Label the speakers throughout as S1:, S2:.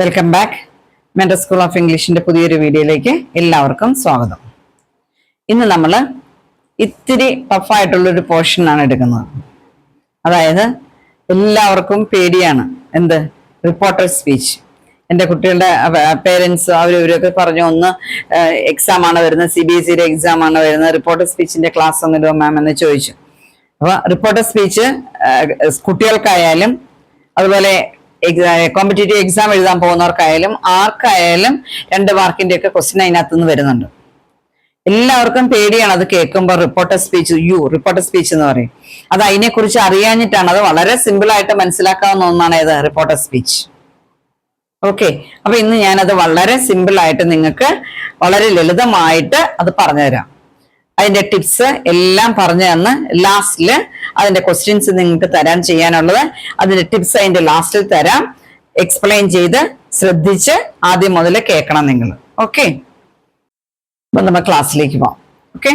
S1: Welcome back. Mentor school of ഇംഗ്ലീഷിന്റെ പുതിയൊരു വീഡിയോയിലേക്ക് എല്ലാവർക്കും സ്വാഗതം. ഇന്ന് നമ്മൾ ഇത്തിരി ടഫായിട്ടുള്ളൊരു പോർഷനാണ് എടുക്കുന്നത്. അതായത് എല്ലാവർക്കും പേടിയാണ് എന്ത്, റിപ്പോർട്ടർ സ്പീച്ച്. എൻ്റെ കുട്ടികളുടെ പേരൻസ് അവരൊക്കെ പറഞ്ഞു, ഒന്ന് എക്സാം ആണ് വരുന്നത്, CBSE എക്സാം ആണ് വരുന്നത്, റിപ്പോർട്ടർ സ്പീച്ചിന്റെ ക്ലാസ് ഒന്നിടുമോ മാം എന്ന് ചോദിച്ചു. അപ്പൊ റിപ്പോർട്ടർ സ്പീച്ച് കുട്ടികൾക്കായാലും അതുപോലെ കോമ്പറ്റേറ്റീവ് എക്സാം എഴുതാൻ പോകുന്നവർക്കായാലും ആർക്കായാലും 2 മാർക്കിന്റെ ഒക്കെ ക്വസ്റ്റ്യൻ അതിനകത്ത് നിന്ന് വരുന്നുണ്ട്. എല്ലാവർക്കും പേടിയാണ് അത് കേൾക്കുമ്പോൾ. റിപ്പോർട്ടർ സ്പീച്ച് എന്ന് പറയും. അത് അതിനെക്കുറിച്ച് അറിയാഞ്ഞിട്ടാണ്. അത് വളരെ സിമ്പിൾ ആയിട്ട് മനസ്സിലാക്കാവുന്ന ഒന്നാണ് ഏത്, റിപ്പോർട്ടർ സ്പീച്ച്. ഓക്കെ, അപ്പൊ ഇന്ന് ഞാനത് വളരെ സിമ്പിൾ ആയിട്ട് നിങ്ങൾക്ക് വളരെ ലളിതമായിട്ട് അത് പറഞ്ഞുതരാം. അതിന്റെ ടിപ്സ് എല്ലാം പറഞ്ഞു തന്ന് ലാസ്റ്റില് അതിന്റെ ക്വസ്റ്റ്യൻസ് നിങ്ങൾക്ക് തരാൻ ചെയ്യാനുള്ളത്. അതിന്റെ ടിപ്സ് അതിന്റെ ലാസ്റ്റിൽ തരാം. എക്സ്പ്ലെയിൻ ചെയ്ത് ശ്രദ്ധിച്ച് ആദ്യം മുതൽ കേൾക്കണം നിങ്ങൾ. ഓക്കെ, അപ്പൊ നമ്മൾ ക്ലാസ്സിലേക്ക് പോവാം. ഓക്കെ,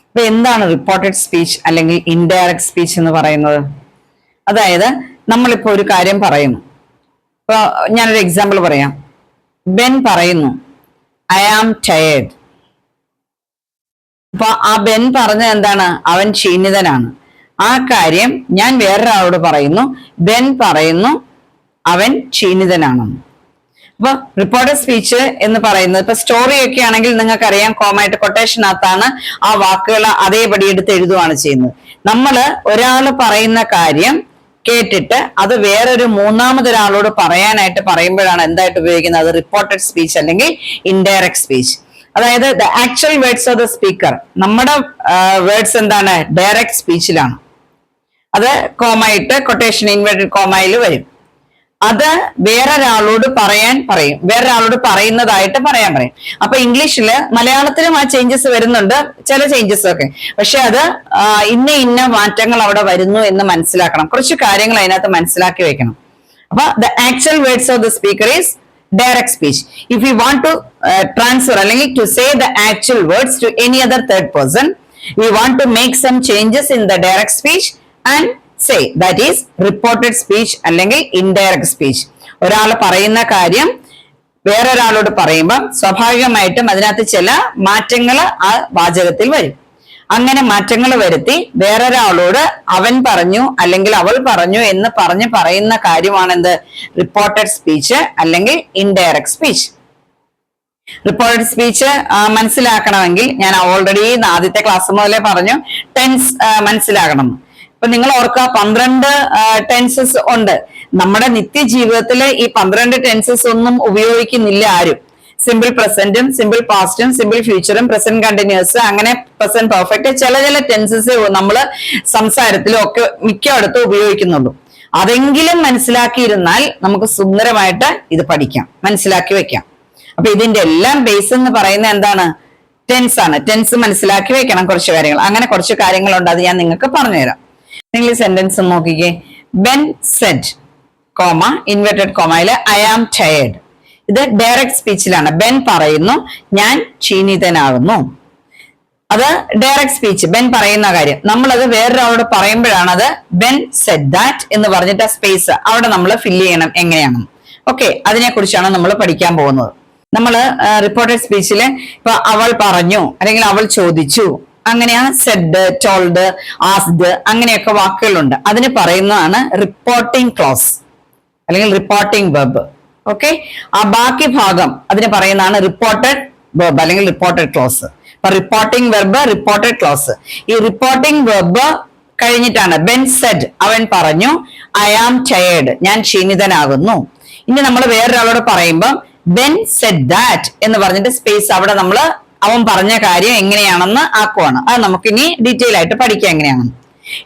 S1: അപ്പൊ എന്താണ് റിപ്പോർട്ടഡ് സ്പീച്ച് അല്ലെങ്കിൽ ഇൻഡയറക്റ്റ് സ്പീച്ച് എന്ന് പറയുന്നത്? അതായത് നമ്മളിപ്പോ ഒരു കാര്യം പറയുന്നു. ഇപ്പൊ ഞാനൊരു എക്സാമ്പിൾ പറയാം. ബെൻ പറയുന്നു, ഐ ആം ടയേർഡ്. അപ്പൊ ആ ബെൻ പറഞ്ഞത് എന്താണ്? അവൻ ക്ഷീണിതനാണ്. ആ കാര്യം ഞാൻ വേറൊരാളോട് പറയുന്നു, ബെൻ പറയുന്നു അവൻ ക്ഷീണിതനാണെന്ന്. അപ്പൊ റിപ്പോർട്ടർ സ്പീച്ച് എന്ന് പറയുന്നത്, ഇപ്പൊ സ്റ്റോറി ഒക്കെ ആണെങ്കിൽ നിങ്ങൾക്കറിയാം, കോമായിട്ട് കൊട്ടേഷനകത്താണ് ആ വാക്കുകൾ അതേപടി എടുത്ത് എഴുതുകയാണ് ചെയ്യുന്നത്. നമ്മള് ഒരാള് പറയുന്ന കാര്യം കേട്ടിട്ട് അത് വേറൊരു മൂന്നാമതൊരാളോട് പറയാനായിട്ട് പറയുമ്പോഴാണ് എന്തായിട്ട് ഉപയോഗിക്കുന്നത്? അത് റിപ്പോർട്ടഡ് സ്പീച്ച് അല്ലെങ്കിൽ ഇൻഡയറക്റ്റ് സ്പീച്ച്. അതായത് the actual words of the speaker, നമ്മുടെ വേർഡ്സ് എന്താണ്? ഡയറക്റ്റ് സ്പീച്ചിലാണ്. അത് കോമയിട്ട് കൊട്ടേഷൻ ഇൻവേർട്ടഡ് കോമയിൽ വരും. അത് വേറൊരാളോട് പറയും, വേറൊരാളോട് പറയുന്നതായിട്ട് പറയാൻ പറയും. അപ്പൊ ഇംഗ്ലീഷില് മലയാളത്തിലും ആ ചേഞ്ചസ് വരുന്നുണ്ട്, ചില ചേഞ്ചസ് ഒക്കെ. പക്ഷെ അത് ഇന്ന മാറ്റങ്ങൾ അവിടെ വരുന്നു എന്ന് മനസ്സിലാക്കണം. കുറച്ച് കാര്യങ്ങൾ അതിനകത്ത് മനസ്സിലാക്കി വെക്കണം. അപ്പൊ the actual words of the speaker is direct speech. If we want to transfer അല്ലെങ്കിൽ to say the actual words to any other third person, we want to make some changes in the direct speech and say that is reported speech അല്ലെങ്കിൽ indirect speech. ഒരാൾ പറയുന്ന കാര്യം വേറൊരാളോട് പറയുമ്പോൾ സ്വാഭാവികമായിട്ടും അതിനകത്ത് ചില മാറ്റങ്ങൾ ആ വാചകത്തിൽ വരും. അങ്ങനെ മാറ്റങ്ങൾ വരുത്തി വേറൊരാളോട് അവൻ പറഞ്ഞു അല്ലെങ്കിൽ അവൾ പറഞ്ഞു എന്ന് പറയുന്ന കാര്യമാണ് എന്ത്? റിപ്പോർട്ടഡ് സ്പീച്ച് അല്ലെങ്കിൽ ഇൻഡയറക്റ്റ് സ്പീച്ച്. റിപ്പോർട്ടഡ് സ്പീച്ച് മനസ്സിലാക്കണമെങ്കിൽ ഞാൻ ഓൾറെഡി ആദ്യത്തെ ക്ലാസ് മുതലേ പറഞ്ഞു, ടെൻസ് മനസ്സിലാക്കണം. ഇപ്പൊ നിങ്ങൾ ഓർക്കുക, 12 ടെൻസസ് ഉണ്ട്. നമ്മുടെ നിത്യജീവിതത്തിൽ ഈ 12 ടെൻസസ് ഒന്നും ഉപയോഗിക്കുന്നില്ല ആരും. സിമ്പിൾ പ്രസന്റും സിമ്പിൾ പാസ്റ്റും സിമ്പിൾ ഫ്യൂച്ചറും പ്രസന്റ് കണ്ടിന്യൂസ്, അങ്ങനെ പ്രസന്റ് പെർഫെക്റ്റ്, ചില ടെൻസസ് നമ്മൾ സംസാരത്തിലും ഒക്കെ മിക്കയിടത്തും ഉപയോഗിക്കുന്നുള്ളൂ. അതെങ്കിലും മനസ്സിലാക്കിയിരുന്നാൽ നമുക്ക് സുന്ദരമായിട്ട് ഇത് പഠിക്കാം, മനസ്സിലാക്കി വെക്കാം. അപ്പൊ ഇതിന്റെ എല്ലാം ബേസ് എന്ന് പറയുന്നത് എന്താണ്? ടെൻസ് ആണ്. ടെൻസ് മനസ്സിലാക്കി വെക്കണം കുറച്ച് കാര്യങ്ങൾ. അങ്ങനെ കുറച്ച് കാര്യങ്ങളുണ്ട്, അത് ഞാൻ നിങ്ങൾക്ക് പറഞ്ഞുതരാം. നിങ്ങൾ ഈ സെന്റൻസ് നോക്കിക്കേ. ബെൻ സെഡ്, കോമ ഇൻവെർട്ടഡ് കോമയില് ഐ ആം ടയേർഡ്. ഇത് ഡയറക്റ്റ് സ്പീച്ചിലാണ്. ബെൻ പറയുന്നു ഞാൻ ക്ഷീണിതനാകുന്നു. അത് ഡയറക്റ്റ് സ്പീച്ച്, ബെൻ പറയുന്ന കാര്യം. നമ്മളത് വേറൊരാളോട് പറയുമ്പോഴാണ് അത് ബെൻ സെഡ് ദാറ്റ് എന്ന് പറഞ്ഞിട്ട് ആ സ്പേസ് അവിടെ നമ്മൾ ഫില്ല് ചെയ്യണം എങ്ങനെയാണ്. ഓക്കെ, അതിനെ കുറിച്ചാണ് നമ്മൾ പഠിക്കാൻ പോകുന്നത്. നമ്മൾ റിപ്പോർട്ടഡ് സ്പീച്ചില് ഇപ്പൊ അവൾ പറഞ്ഞു അല്ലെങ്കിൽ അവൾ ചോദിച്ചു, അങ്ങനെയാ സെഡ്, ടോൾഡ്, ആസ്ഡ്, അങ്ങനെയൊക്കെ വാക്കുകളുണ്ട്. അതിന് പറയുന്നതാണ് റിപ്പോർട്ടിംഗ് ക്ലോസ് അല്ലെങ്കിൽ റിപ്പോർട്ടിംഗ് വെർബ്. ഓക്കെ, ആ ബാക്കി ഭാഗം അതിന് പറയുന്നതാണ് റിപ്പോർട്ടഡ് വെർബ് അല്ലെങ്കിൽ റിപ്പോർട്ടഡ് ക്ലോസ്. അപ്പൊ റിപ്പോർട്ടിംഗ് വെർബ്, റിപ്പോർട്ടഡ് ക്ലോസ്. ഈ റിപ്പോർട്ടിംഗ് വെർബ് കഴിഞ്ഞിട്ടാണ് ബെൻ സെഡ്, അവൻ പറഞ്ഞു, ഐ ആം ടയേർഡ്, ഞാൻ ക്ഷീണിതനാകുന്നു. ഇനി നമ്മൾ വേറൊരാളോട് പറയുമ്പോൾ ബെൻ സെഡ് ദാറ്റ് എന്ന് പറഞ്ഞിട്ട് സ്പേസ് അവിടെ നമ്മൾ അവൻ പറഞ്ഞ കാര്യം എങ്ങനെയാണെന്ന് ആക്കുവാണ്. അത് നമുക്ക് ഇനി ഡീറ്റെയിൽ ആയിട്ട് പഠിക്കാം എങ്ങനെയാണെന്ന്.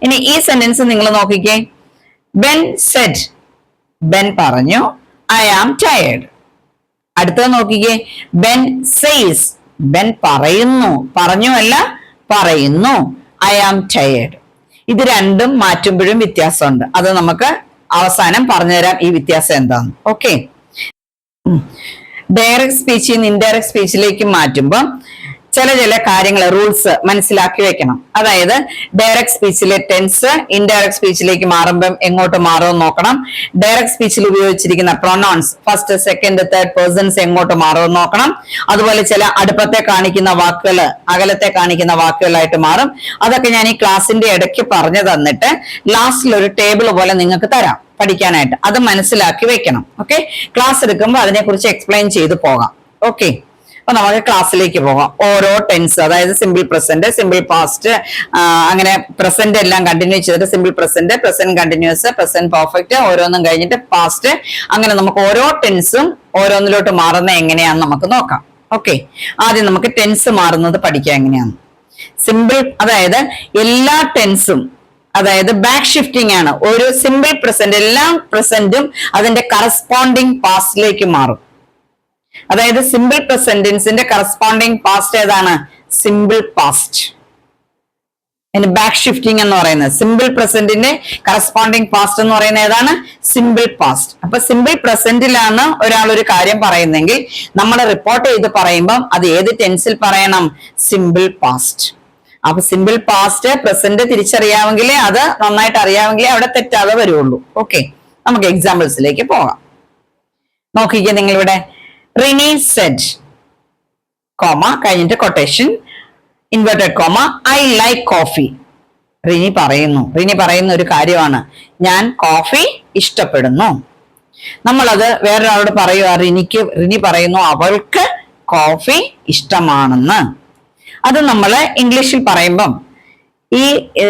S1: ഇനി ഈ സെന്റൻസ് നിങ്ങൾ നോക്കിക്കേ. ബെൻ സെഡ്, ബെൻ പറഞ്ഞു, ഐ ആം ടയേർഡ്. അടുത്തത് നോക്കിക്കേ. ബെൻ സെയ്സ്, ബെൻ പറയുന്നു, പറഞ്ഞു അല്ല പറയുന്നു, ഐ ആം ടയേർഡ്. ഇത് രണ്ടും മാറ്റുമ്പോഴും വ്യത്യാസമുണ്ട്. അത് നമുക്ക് അവസാനം പറഞ്ഞുതരാം ഈ വ്യത്യാസം എന്താന്ന്. ഓക്കെ, ഡയറക്റ്റ് സ്പീച്ചിൽ നിന്ന് ഇൻഡയറക്റ്റ് സ്പീച്ചിലേക്ക് മാറ്റുമ്പോൾ ചില കാര്യങ്ങൾ റൂൾസ് മനസ്സിലാക്കി വെക്കണം. അതായത് ഡയറക്റ്റ് സ്പീച്ചിലെ ടെൻസ് ഇൻഡയറക്റ്റ് സ്പീച്ചിലേക്ക് മാറുമ്പം എങ്ങോട്ട് മാറുമെന്ന് നോക്കണം. ഡയറക്റ്റ് സ്പീച്ചിൽ ഉപയോഗിച്ചിരിക്കുന്ന pronouns first second third persons എങ്ങോട്ട് മാറുമെന്ന് നോക്കണം. അതുപോലെ ചില അടുപ്പത്തെ കാണിക്കുന്ന വാക്കുകൾ അകലത്തെ കാണിക്കുന്ന വാക്കുകളായിട്ട് മാറും. അതൊക്കെ ഞാൻ ഈ ക്ലാസ്സിന്റെ ഇടയ്ക്ക് പറഞ്ഞു തന്നിട്ട് ലാസ്റ്റിൽ ഒരു ടേബിൾ പോലെ നിങ്ങൾക്ക് തരാം പഠിക്കാനായിട്ട്. അത് മനസ്സിലാക്കി വെക്കണം. ഓക്കെ, ക്ലാസ് എടുക്കുമ്പോൾ അതിനെക്കുറിച്ച് എക്സ്പ്ലെയിൻ ചെയ്ത് പോകാം. ഓക്കെ, അപ്പൊ നമുക്ക് ക്ലാസ്സിലേക്ക് പോകാം. ഓരോ ടെൻസ്, അതായത് സിമ്പിൾ പ്രസന്റ്, സിമ്പിൾ പാസ്റ്റ്, അങ്ങനെ പ്രസന്റ് എല്ലാം കണ്ടിന്യൂ ചെയ്തിട്ട് simple present, present continuous, present perfect, ഓരോന്നും കഴിഞ്ഞിട്ട് പാസ്റ്റ്, അങ്ങനെ നമുക്ക് ഓരോ ടെൻസും ഓരോന്നിലോട്ട് മാറുന്ന എങ്ങനെയാന്ന് നമുക്ക് നോക്കാം. ഓക്കെ, ആദ്യം നമുക്ക് ടെൻസ് മാറുന്നത് പഠിക്കാം എങ്ങനെയാന്ന്. സിമ്പിൾ, അതായത് എല്ലാ ടെൻസും, അതായത് ബാക്ക് ഷിഫ്റ്റിംഗ് ആണ്. ഒരു സിമ്പിൾ പ്രസന്റ് എല്ലാ പ്രസന്റും അതിന്റെ കറസ്പോണ്ടിങ് പാസ്റ്റിലേക്ക് മാറും. അതായത് സിമ്പിൾ പ്രസന്റൻസിന്റെ കറസ്പോണ്ടിങ് പാസ്റ്റ് ഏതാണ്? Simple past. ഇനി ബാക്ക് ഷിഫ്റ്റിംഗ് എന്ന് പറയുന്നത് സിമ്പിൾ പ്രസന്റിന്റെ കറസ്പോണ്ടിങ് പാസ്റ്റ് എന്ന് പറയുന്നത് ഏതാണ്? Simple past. അപ്പൊ സിമ്പിൾ പ്രസന്റിലാണ് ഒരാൾ ഒരു കാര്യം പറയുന്നെങ്കിൽ നമ്മൾ റിപ്പോർട്ട് ചെയ്ത് പറയുമ്പോൾ അത് ഏത് ടെൻസിൽ പറയണം? Simple past. അപ്പൊ സിമ്പിൾ പാസ്റ്റ് പ്രസന്റ് തിരിച്ചറിയാമെങ്കിൽ, അത് നന്നായിട്ട് അറിയാമെങ്കിലേ അവിടെ തെറ്റാതെ വരുള്ളൂ. ഓക്കെ, നമുക്ക് എക്സാമ്പിൾസിലേക്ക് പോകാം. നോക്കിക്കേ നിങ്ങളിവിടെ റിനി സെഡ്, കോമ കഴിഞ്ഞിട്ട് quotation, inverted comma, I like coffee. Rini പറയുന്ന ഒരു കാര്യമാണ്, ഞാൻ കോഫി ഇഷ്ടപ്പെടുന്നു. നമ്മളത് വേറൊരാളോട് പറയുക, റിനി പറയുന്നു അവൾക്ക് കോഫി ഇഷ്ടമാണെന്ന്. അത് നമ്മൾ ഇംഗ്ലീഷിൽ പറയുമ്പം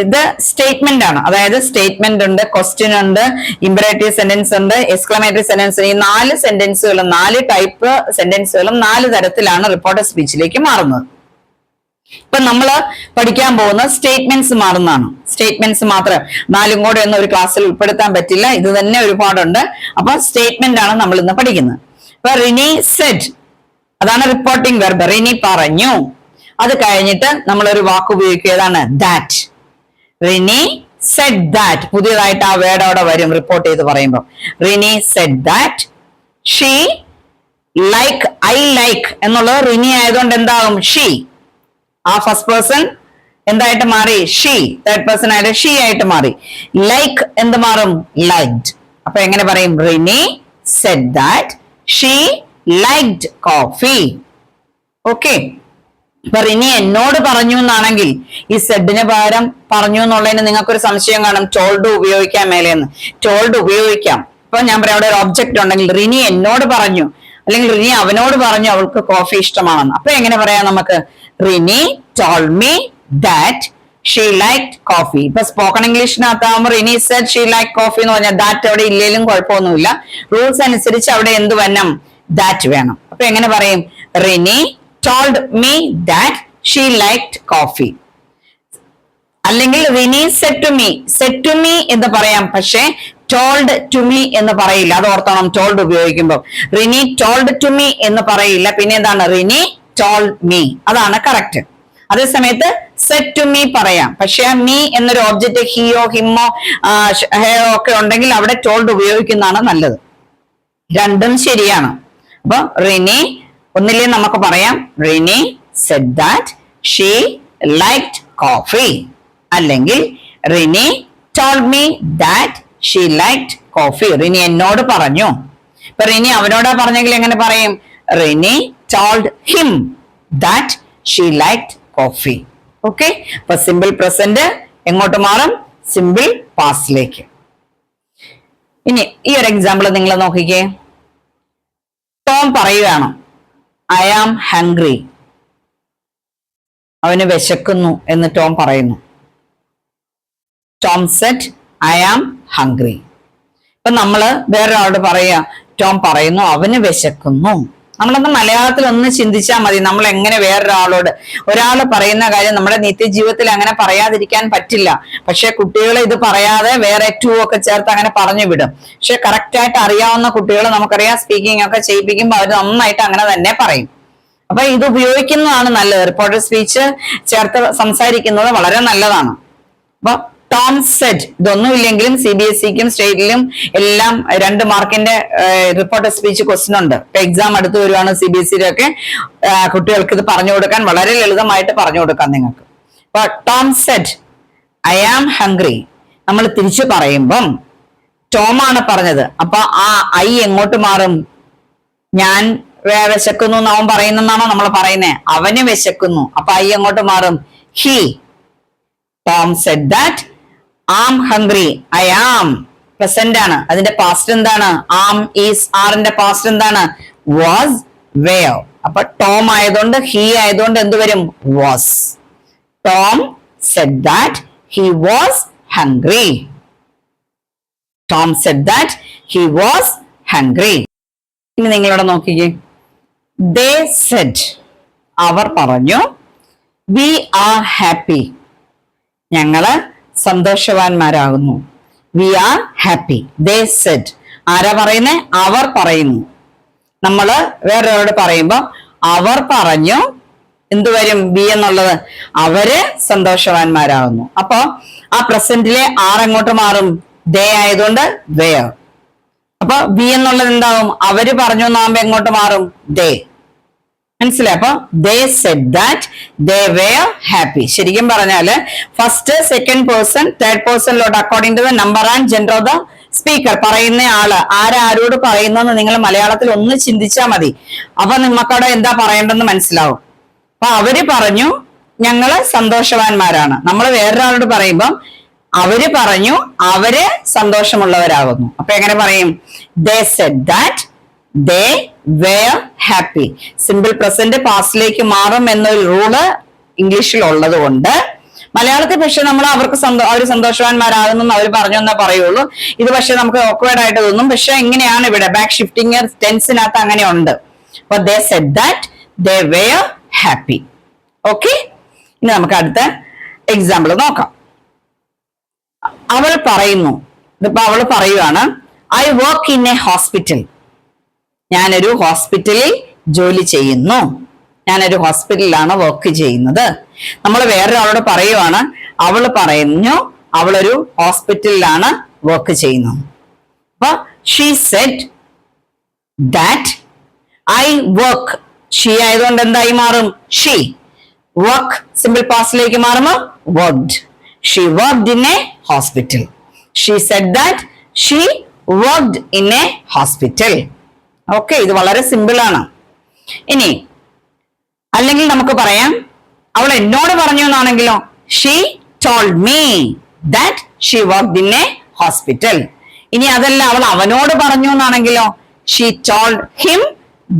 S1: ഇത് സ്റ്റേറ്റ്മെന്റ് ആണ്. അതായത് സ്റ്റേറ്റ്മെന്റ് ഉണ്ട്, ക്വസ്റ്റ്യൻ ഉണ്ട്, ഇമ്പറേറ്റീവ് സെന്റൻസ് ഉണ്ട്, എക്സ്ക്ലമേറ്ററി സെന്റൻസ്. ഈ 4 സെന്റൻസുകളും 4 ടൈപ്പ് സെന്റൻസുകളും 4 തരത്തിലാണ് റിപ്പോർട്ടഡ് സ്പീച്ചിലേക്ക് മാറുന്നത്. ഇപ്പൊ നമ്മൾ പഠിക്കാൻ പോകുന്ന സ്റ്റേറ്റ്മെന്റ്സ് മാറുന്നതാണ്. സ്റ്റേറ്റ്മെന്റ്സ് മാത്രം 4 കൂടെ ഒന്നും ഒരു ക്ലാസ്സിൽ ഉൾപ്പെടുത്താൻ പറ്റില്ല, ഇത് തന്നെ ഒരുപാടുണ്ട്. അപ്പൊ സ്റ്റേറ്റ്മെന്റ് ആണ് നമ്മൾ ഇന്ന് പഠിക്കുന്നത്. അപ്പൊ റിനി സെഡ്, അതാണ് റിപ്പോർട്ടിംഗ് വെർബ്. റിനി പറഞ്ഞു. അത് കഴിഞ്ഞിട്ട് നമ്മൾ ഒരു വാക്ക് ഉപയോഗിക്കുക, ഏതാണ്? ദാറ്റ്. Rini said that. പുതിയതായിട്ട് ആ വേർഡ് അവിടെ വരും റിപ്പോർട്ട് ചെയ്ത് പറയുമ്പോൾ. Rini said that she like, I like എന്നുള്ളത് റിനി ആയതുകൊണ്ട് എന്താകും? ഷീ. ആ ഫസ്റ്റ് പേഴ്സൺ എന്തായിട്ട് മാറി? ഷീ. തേർഡ് പേഴ്സൺ ആയിട്ട് ഷീ ആയിട്ട് മാറി. ലൈക്ക് എന്ത് മാറും? ലൈക്ഡ്. അപ്പൊ എങ്ങനെ പറയും? Rini said that she liked coffee. Okay, ഇപ്പൊ റിനി എന്നോട് പറഞ്ഞു എന്നാണെങ്കിൽ ഈ സെഡിന് പകരം പറഞ്ഞു എന്നുള്ളതിന് നിങ്ങൾക്കൊരു സംശയം കാണും, ടോൾഡ് ഉപയോഗിക്കാൻ മേലെന്ന്. ടോൾഡ് ഉപയോഗിക്കാം. ഇപ്പൊ ഞാൻ പറയാം, അവിടെ ഒരു ഒബ്ജക്റ്റ് ഉണ്ടെങ്കിൽ റിനി എന്നോട് പറഞ്ഞു, അല്ലെങ്കിൽ റിനി അവനോട് പറഞ്ഞു അവൾക്ക് കോഫി ഇഷ്ടമാണെന്ന്. അപ്പൊ എങ്ങനെ പറയാം നമുക്ക്? Rini told me that she liked coffee. ഇപ്പൊ സ്പോക്കൺ ഇംഗ്ലീഷിനകത്താകുമ്പോൾ Rini said she like coffee എന്ന് പറഞ്ഞാൽ ദാറ്റ് അവിടെ ഇല്ലെങ്കിലും കുഴപ്പമൊന്നുമില്ല. റൂൾസ് അനുസരിച്ച് അവിടെ എന്ത് വേണം? ദാറ്റ് വേണം. അപ്പൊ എങ്ങനെ പറയും? Rini told me that she liked coffee. അല്ലെങ്കിൽ റിനി said to me എന്ന് പറയാം, പക്ഷേ told to me എന്ന് പറയില്ല. അത് ഓർത്തോണം told ഉപയോഗിക്കുമ്പോൾ. റിനി told to me എന്ന് പറയില്ല. പിന്നെ എന്താണ്? Rini told me. അതാണ് കറക്റ്റ്. അതേസമയത്ത് said to me പറയാം, പക്ഷെ me എന്നൊരു ഓബ്ജക്റ്റ് ഹിയോ ഹിമ്മോ ഹെയോ ഒക്കെ ഉണ്ടെങ്കിൽ അവിടെ told ഉപയോഗിക്കുന്നതാണ് നല്ലത്. രണ്ടും ശരിയാണ്. അപ്പൊ റിനി ഒന്നില്ലേ നമുക്ക് പറയാം, Rini said that she liked coffee, അല്ലെങ്കിൽ Rini told me that she liked coffee. Rini എന്നോട് പറഞ്ഞു. ഇപ്പൊ റിനി അവനോടാ പറഞ്ഞെങ്കിൽ എങ്ങനെ പറയും? Rini told him that she liked coffee. Okay, അപ്പൊ സിമ്പിൾ പ്രസന്റ് എങ്ങോട്ട് മാറും? സിമ്പിൾ പാസ്റ്റിലേക്ക്. ഇനി ഈ ഒരു എക്സാമ്പിൾ നിങ്ങൾ നോക്കിക്കേ. ടോം പറയുകയാണ്, ഐ ആം ഹംഗ്രി. അവന് വിശക്കുന്നു എന്ന് ടോം പറയുന്നു. Tom said I am hungry. ഇപ്പൊ നമ്മള് വേറൊരാളോട് പറയാ, ടോം പറയുന്നു അവന് വിശക്കുന്നു. നമ്മളൊന്ന് മലയാളത്തിൽ ഒന്ന് ചിന്തിച്ചാൽ മതി. നമ്മൾ എങ്ങനെ വേറൊരാളോട്, ഒരാൾ പറയുന്ന കാര്യം നമ്മുടെ നിത്യജീവിതത്തിൽ അങ്ങനെ പറയാതിരിക്കാൻ പറ്റില്ല. പക്ഷെ കുട്ടികൾ ഇത് പറയാതെ വേറെ ടു ഒക്കെ ചേർത്ത് അങ്ങനെ പറഞ്ഞു വിടും. പക്ഷെ കറക്റ്റ് ആയിട്ട് അറിയാവുന്ന കുട്ടികൾ നമുക്കറിയാം, സ്പീക്കിംഗ് ഒക്കെ ചെയ്യിപ്പിക്കുമ്പോൾ അവർ നന്നായിട്ട് അങ്ങനെ തന്നെ പറയും. അപ്പൊ ഇത് ഉപയോഗിക്കുന്നതാണ് നല്ലത്. റിപ്പോർട്ടഡ് സ്പീച്ച് ചേർത്ത് സംസാരിക്കുന്നത് വളരെ നല്ലതാണ്. അപ്പൊ ടോം സെഡ്, ഇതൊന്നുമില്ലെങ്കിലും CBSEക്കും സ്റ്റേറ്റിലും എല്ലാം 2 മാർക്കിന്റെ റിപ്പോർട്ട് സ്പീച്ച് ക്വസ്റ്റ്യൻ ഉണ്ട്. ഇപ്പൊ എക്സാം അടുത്ത് വരുവാണ്. CBSEയിലൊക്കെ കുട്ടികൾക്ക് ഇത് പറഞ്ഞു കൊടുക്കാൻ വളരെ ലളിതമായിട്ട് പറഞ്ഞു കൊടുക്കാം നിങ്ങൾക്ക്. അപ്പൊ Tom said I am hungry. നമ്മൾ തിരിച്ചു പറയുമ്പം ടോം ആണ് പറഞ്ഞത്, അപ്പൊ ആ ഐ എങ്ങോട്ട് മാറും? ഞാൻ വിശക്കുന്നു എന്ന് അവൻ പറയുന്നെന്നാണോ നമ്മൾ പറയുന്നത്? അവന് വിശക്കുന്നു, അപ്പൊ ഐ എങ്ങോട്ട് മാറും? He. Tom said that am hungry. I am present ആണ്, അതിന്റെ പാസ്റ്റ് എന്താണ്? Am is. ആറിന്റെ പാസ്റ്റ് എന്താണ്? Was, were. അപ്പൊ ടോം ആയതുകൊണ്ട് ഹി ആയതുകൊണ്ട് എന്ത് വരും? Was. Tom said that he was hungry. Tom said that he was hungry. ഇനി നിങ്ങളിവിടെ നോക്കിക്കേ. ദേ സെഡ്, അവർ പറഞ്ഞു. വി ആർ ഹാപ്പി, ഞങ്ങള് സന്തോഷവാന്മാരാകുന്നു. We are happy. They said, ആരാ പറയുന്നേ? അവർ പറയുന്നു. നമ്മള് വേറൊരാളോട് പറയുമ്പോ അവർ പറഞ്ഞു എന്തുവരും? ബി എന്നുള്ളത്. അവര് സന്തോഷവാന്മാരാകുന്നു. അപ്പൊ ആ പ്രസന്റിലെ ആർ എങ്ങോട്ട് മാറും? ദേ ആയതുകൊണ്ട് വേർ. അപ്പൊ ബി എന്നുള്ളത് എന്താവും? അവര് പറഞ്ഞു എന്നാകുമ്പോ എങ്ങോട്ട് മാറും? ദേ. മനസ്സിലായി? അപ്പൊ they said that they were happy. ശരിക്കും പറഞ്ഞാല് ഫസ്റ്റ്, സെക്കൻഡ് പേഴ്സൺ, തേർഡ് പേഴ്സണിലോട്ട് according to the number and gender of the speaker. പറയുന്ന ആള് ആരോട് പറയുന്നെന്ന് നിങ്ങൾ മലയാളത്തിൽ ഒന്ന് ചിന്തിച്ചാൽ മതി. അപ്പൊ നിങ്ങൾക്കവിടെ എന്താ പറയേണ്ടെന്ന് മനസ്സിലാവും. അപ്പൊ അവര് പറഞ്ഞു ഞങ്ങള് സന്തോഷവാന്മാരാണ്. നമ്മൾ വേറൊരാളോട് പറയുമ്പം അവര് പറഞ്ഞു അവര് സന്തോഷമുള്ളവരാകുന്നു. അപ്പൊ എങ്ങനെ പറയും? They said that they were happy. Simple present പാസ്റ്റിലേക്ക് മാറും എന്നൊരു റൂള് ഇംഗ്ലീഷിൽ ഉള്ളത് കൊണ്ട് മലയാളത്തിൽ പക്ഷെ നമ്മൾ അവർക്ക് അവർ സന്തോഷവാന്മാരാകുന്നു അവർ പറഞ്ഞു എന്നേ പറയുള്ളൂ. ഇത് പക്ഷെ നമുക്ക് ഓക്വേർഡ് ആയിട്ട് തോന്നും. പക്ഷെ ഇങ്ങനെയാണ് ഇവിടെ ബാക്ക് ഷിഫ്റ്റിംഗ് ടെൻസിനകത്ത് അങ്ങനെ ഉണ്ട്. അപ്പൊ they said that they were happy. Okay, ഇനി നമുക്ക് അടുത്ത എക്സാമ്പിൾ നോക്കാം. അവൾ പറയുന്നു, ഇതിപ്പോ അവള് പറയുവാണ്, I work in a hospital. ഞാനൊരു ഹോസ്പിറ്റലിൽ ജോലി ചെയ്യുന്നു. ഞാനൊരു ഹോസ്പിറ്റലിലാണ് വർക്ക് ചെയ്യുന്നത്. നമ്മൾ വേറൊരാളോട് പറയുവാണ്, അവള് പറഞ്ഞു അവളൊരു ഹോസ്പിറ്റലിലാണ് വർക്ക് ചെയ്യുന്നത്. അപ്പൊ she said that I work. She ആയതുകൊണ്ട് എന്തായി മാറും? ഷീ. വർക്ക് സിമ്പിൾ പാസ്റ്റിലേക്ക് മാറുമോ? Worked. She worked in a hospital. She said that she worked in a hospital. Okay, ഇത് വളരെ സിമ്പിൾ ആണ്. ഇനി അല്ലെങ്കിൽ നമുക്ക് പറയാം അവൾ എന്നോട് പറഞ്ഞു എന്നാണെങ്കിലോ, she told me that she worked in a hospital. ഇനി അതല്ല അവൾ അവനോട് പറഞ്ഞു എന്നാണെങ്കിലോ, she told him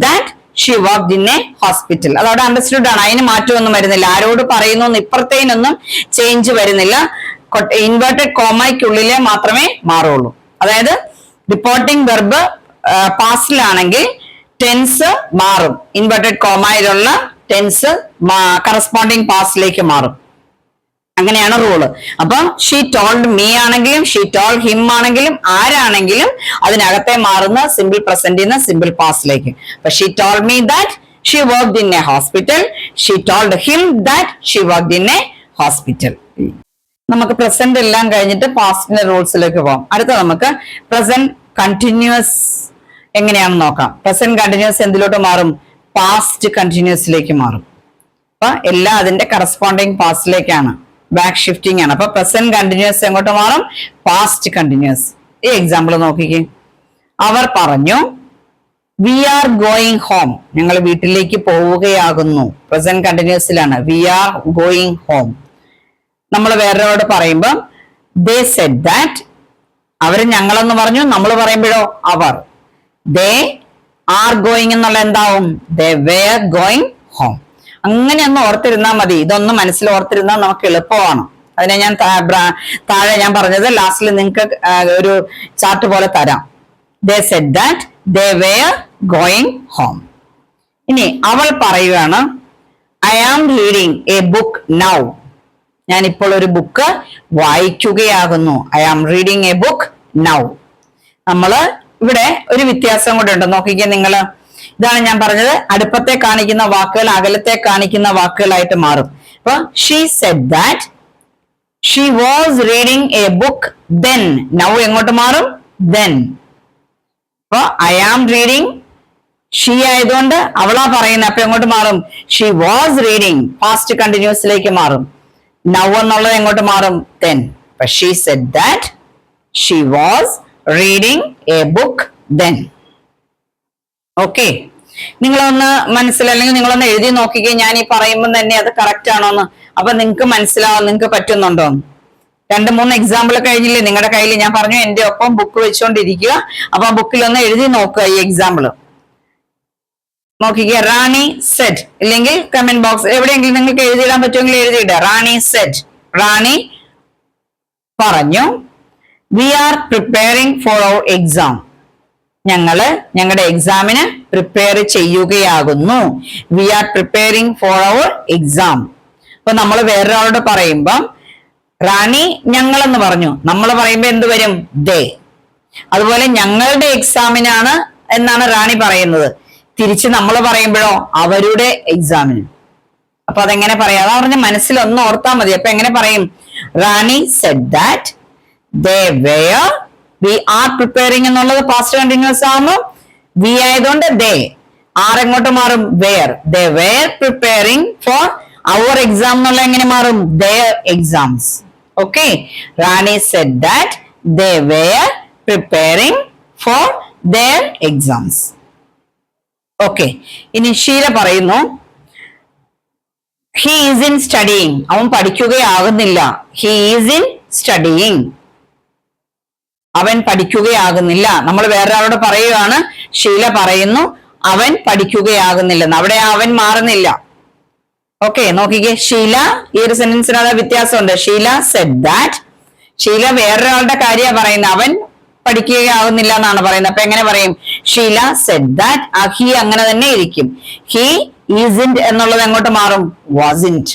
S1: that she worked in a hospital. അതവിടെ അണ്ടർസ്റ്റുഡ് ആണ്, അതിന് മാറ്റമൊന്നും വരുന്നില്ല. ആരോട് പറയുന്നു ഇപ്പുറത്തേനൊന്നും ചേഞ്ച് വരുന്നില്ല. ഇൻവേർട്ടഡ് കോമയ്ക്കുള്ളിലെ മാത്രമേ മാറുള്ളൂ. അതായത് റിപ്പോർട്ടിംഗ് വെർബ് പാസ്റ്റിലാണെങ്കിൽ ടെൻസ് മാറും. ഇൻവേർട്ടഡ് കോമയിലുള്ള ടെൻസ് കറസ്പോണ്ടിങ് പാസ്റ്റിലേക്ക് മാറും. അങ്ങനെയാണ് റൂള്. അപ്പൊ ഷീ ടോൾഡ് മീ ആണെങ്കിലും ഷീ ടോൾഡ് ഹിം ആണെങ്കിലും ആരാണെങ്കിലും അതിനകത്തെ മാറുന്ന സിമ്പിൾ പ്രസന്റിൽ നിന്ന് സിമ്പിൾ പാസ്റ്റിലേക്ക്. അപ്പൊ she told me that she worked in a hospital. She told him that she worked in a hospital. നമുക്ക് പ്രസന്റ് എല്ലാം കഴിഞ്ഞിട്ട് പാസ്റ്റിന്റെ റൂൾസിലേക്ക് പോകാം. അടുത്ത നമുക്ക് പ്രസന്റ് കണ്ടിന്യൂസ് എങ്ങനെയാണെന്ന് നോക്കാം. പ്രസന്റ് കണ്ടിന്യൂസ് എന്തിലോട്ട് മാറും? പാസ്റ്റ് കണ്ടിന്യൂസിലേക്ക് മാറും. അപ്പൊ എല്ലാം അതിന്റെ കറസ്പോണ്ടിങ് പാസ്റ്റിലേക്കാണ്, ബാക്ക് ഷിഫ്റ്റിംഗ് ആണ്. അപ്പൊ പ്രസന്റ് കണ്ടിന്യൂസ് എങ്ങോട്ട് മാറും? Past continuous. ഈ എക്സാമ്പിൾ നോക്കിക്കേ. അവർ പറഞ്ഞു വി ആർ ഗോയിങ് ഹോം. ഞങ്ങൾ വീട്ടിലേക്ക് പോവുകയാകുന്നു. പ്രസന്റ് കണ്ടിന്യൂസിലാണ്. We are going home. നമ്മൾ വേറൊരാളോട് പറയുമ്പോ ദേ സെഡ് ദാറ്റ്, അവര് ഞങ്ങളെന്ന് പറഞ്ഞു. നമ്മൾ പറയുമ്പോഴോ അവർ. ദേ ആർ ഗോയിങ് എന്നുള്ള എന്താവും? ദേ വേർ ഗോയിങ് ഹോം. അങ്ങനെ ഒന്ന് ഓർത്തിരുന്നാൽ മതി. ഇതൊന്നും മനസ്സിൽ ഓർത്തിരുന്നാൽ നമുക്ക് എളുപ്പമാണ്. അതിനെ ഞാൻ താഴെ ഞാൻ പറഞ്ഞത് ലാസ്റ്റിൽ നിങ്ങൾക്ക് ഒരു ചാർട്ട് പോലെ തരാം. They said that they were going home. ഇനി അവൾ പറയുകയാണ് I am reading a book now. ഞാൻ ഇപ്പോൾ ഒരു ബുക്ക് വായിക്കുകയാകുന്നു. I am reading a book now. നമ്മള് ഇവിടെ ഒരു വ്യത്യാസം കൂടെ ഉണ്ട്, നോക്കിക്കേ നിങ്ങള്. ഇതാണ് ഞാൻ പറഞ്ഞത്, അടുപ്പത്തെ കാണിക്കുന്ന വാക്കുകൾ അകലത്തെ കാണിക്കുന്ന വാക്കുകളായിട്ട് മാറും. അപ്പൊ she said that she was reading a book then. Now എങ്ങോട്ട് മാറും? ദെൻ. അപ്പൊ ഐ ആം റീഡിങ്, ഷീ ആയതുകൊണ്ട് അവളാ പറയുന്നത്, അപ്പൊ എങ്ങോട്ട് മാറും? ഷീ വാസ് റീഡിങ്, പാസ്റ്റ് കണ്ടിന്യൂസിലേക്ക് മാറും. നൗ എന്നുള്ളത് എങ്ങോട്ട് മാറും? ദെൻ. അപ്പൊ she said that she was reading a book then. Okay, നിങ്ങളൊന്ന് അല്ലെങ്കിൽ നിങ്ങളൊന്ന് എഴുതി നോക്കിക്കേ, ഞാൻ ഈ പറയുമ്പോൾ തന്നെ അത് കറക്റ്റ് ആണോന്ന്. അപ്പൊ നിങ്ങൾക്ക് മനസ്സിലാവും, നിങ്ങൾക്ക് പറ്റുന്നുണ്ടോ? 2-3 എക്സാമ്പിൾ കഴിഞ്ഞില്ലേ നിങ്ങളുടെ കയ്യിൽ? ഞാൻ പറഞ്ഞു എന്റെ ഒപ്പം ബുക്ക് വെച്ചുകൊണ്ടിരിക്കുക. അപ്പൊ ആ ബുക്കിൽ ഒന്ന് എഴുതി നോക്കുക ഈ എക്സാമ്പിൾ. നോക്കിക്കുക. റാണി സെഡ്, ഇല്ലെങ്കിൽ കമന്റ് ബോക്സ് എവിടെയെങ്കിലും നിങ്ങൾക്ക് എഴുതിയിടാൻ പറ്റുമെങ്കിൽ എഴുതിയിടുക. റാണി സെഡ്, റാണി പറഞ്ഞു. We are preparing for our exam, ഞങ്ങള് ഞങ്ങളുടെ എക്സാമിന് പ്രിപ്പയർ ചെയ്യുകയാകുന്നു. We are preparing for our exam. അപ്പൊ നമ്മൾ വേറൊരാളോട് പറയുമ്പം റാണി ഞങ്ങളെന്ന് പറഞ്ഞു, നമ്മൾ പറയുമ്പോ എന്ത് വരും? ദേ. അതുപോലെ ഞങ്ങളുടെ എക്സാമിനാണ് എന്നാണ് റാണി പറയുന്നത്. തിരിച്ച് നമ്മൾ പറയുമ്പോഴോ അവരുടെ എക്സാമിന്. അപ്പൊ അതെങ്ങനെ പറയാം? അതാ പറഞ്ഞ മനസ്സിലൊന്ന് ഓർത്താൽ മതി. അപ്പൊ എങ്ങനെ പറയും? Rani said that they were. We are preparing എന്നുള്ളത് പാസ്റ്റ് കണ്ടിന്യൂസ് ആകുമ്പോൾ വി ആയതുകൊണ്ട് ദേ. ആർ എങ്ങോട്ട് മാറും? Were. They were preparing for our exam എന്നുള്ള എങ്ങനെ മാറും? Their exams. Okay, Rani said that they were preparing for their exams. Okay, ഇനി ഷീല പറയുന്നു ഹി ഈസ് ഇൻ സ്റ്റഡിയിങ്, അവൻ പഠിക്കുകയാകുന്നില്ല. ഹി ഈസ് ഇൻ സ്റ്റഡിയിങ്, അവൻ പഠിക്കുകയാകുന്നില്ല. നമ്മൾ വേറൊരാളോട് പറയുകയാണ്, ഷീല പറയുന്നു അവൻ പഠിക്കുകയാകുന്നില്ലെന്ന്. അവിടെ അവൻ മാറുന്നില്ല. ഓക്കെ, നോക്കിക്കേ. ഷീല, ഈ ഒരു സെന്റൻസിനത് വ്യത്യാസമുണ്ട്. ഷീല സെഡ് ദാറ്റ്, ഷീല വേറൊരാളുടെ കാര്യമാണ് പറയുന്നത്, അവൻ പഠിക്കുകയാകുന്നില്ല എന്നാണ് പറയുന്നത്. അപ്പൊ എങ്ങനെ പറയും? Sheela said that. ആ ഹി അങ്ങനെ തന്നെ ഇരിക്കും. ഹി ഈസിന്റ് എന്നുള്ളത് എങ്ങോട്ട് മാറും? Wasn't.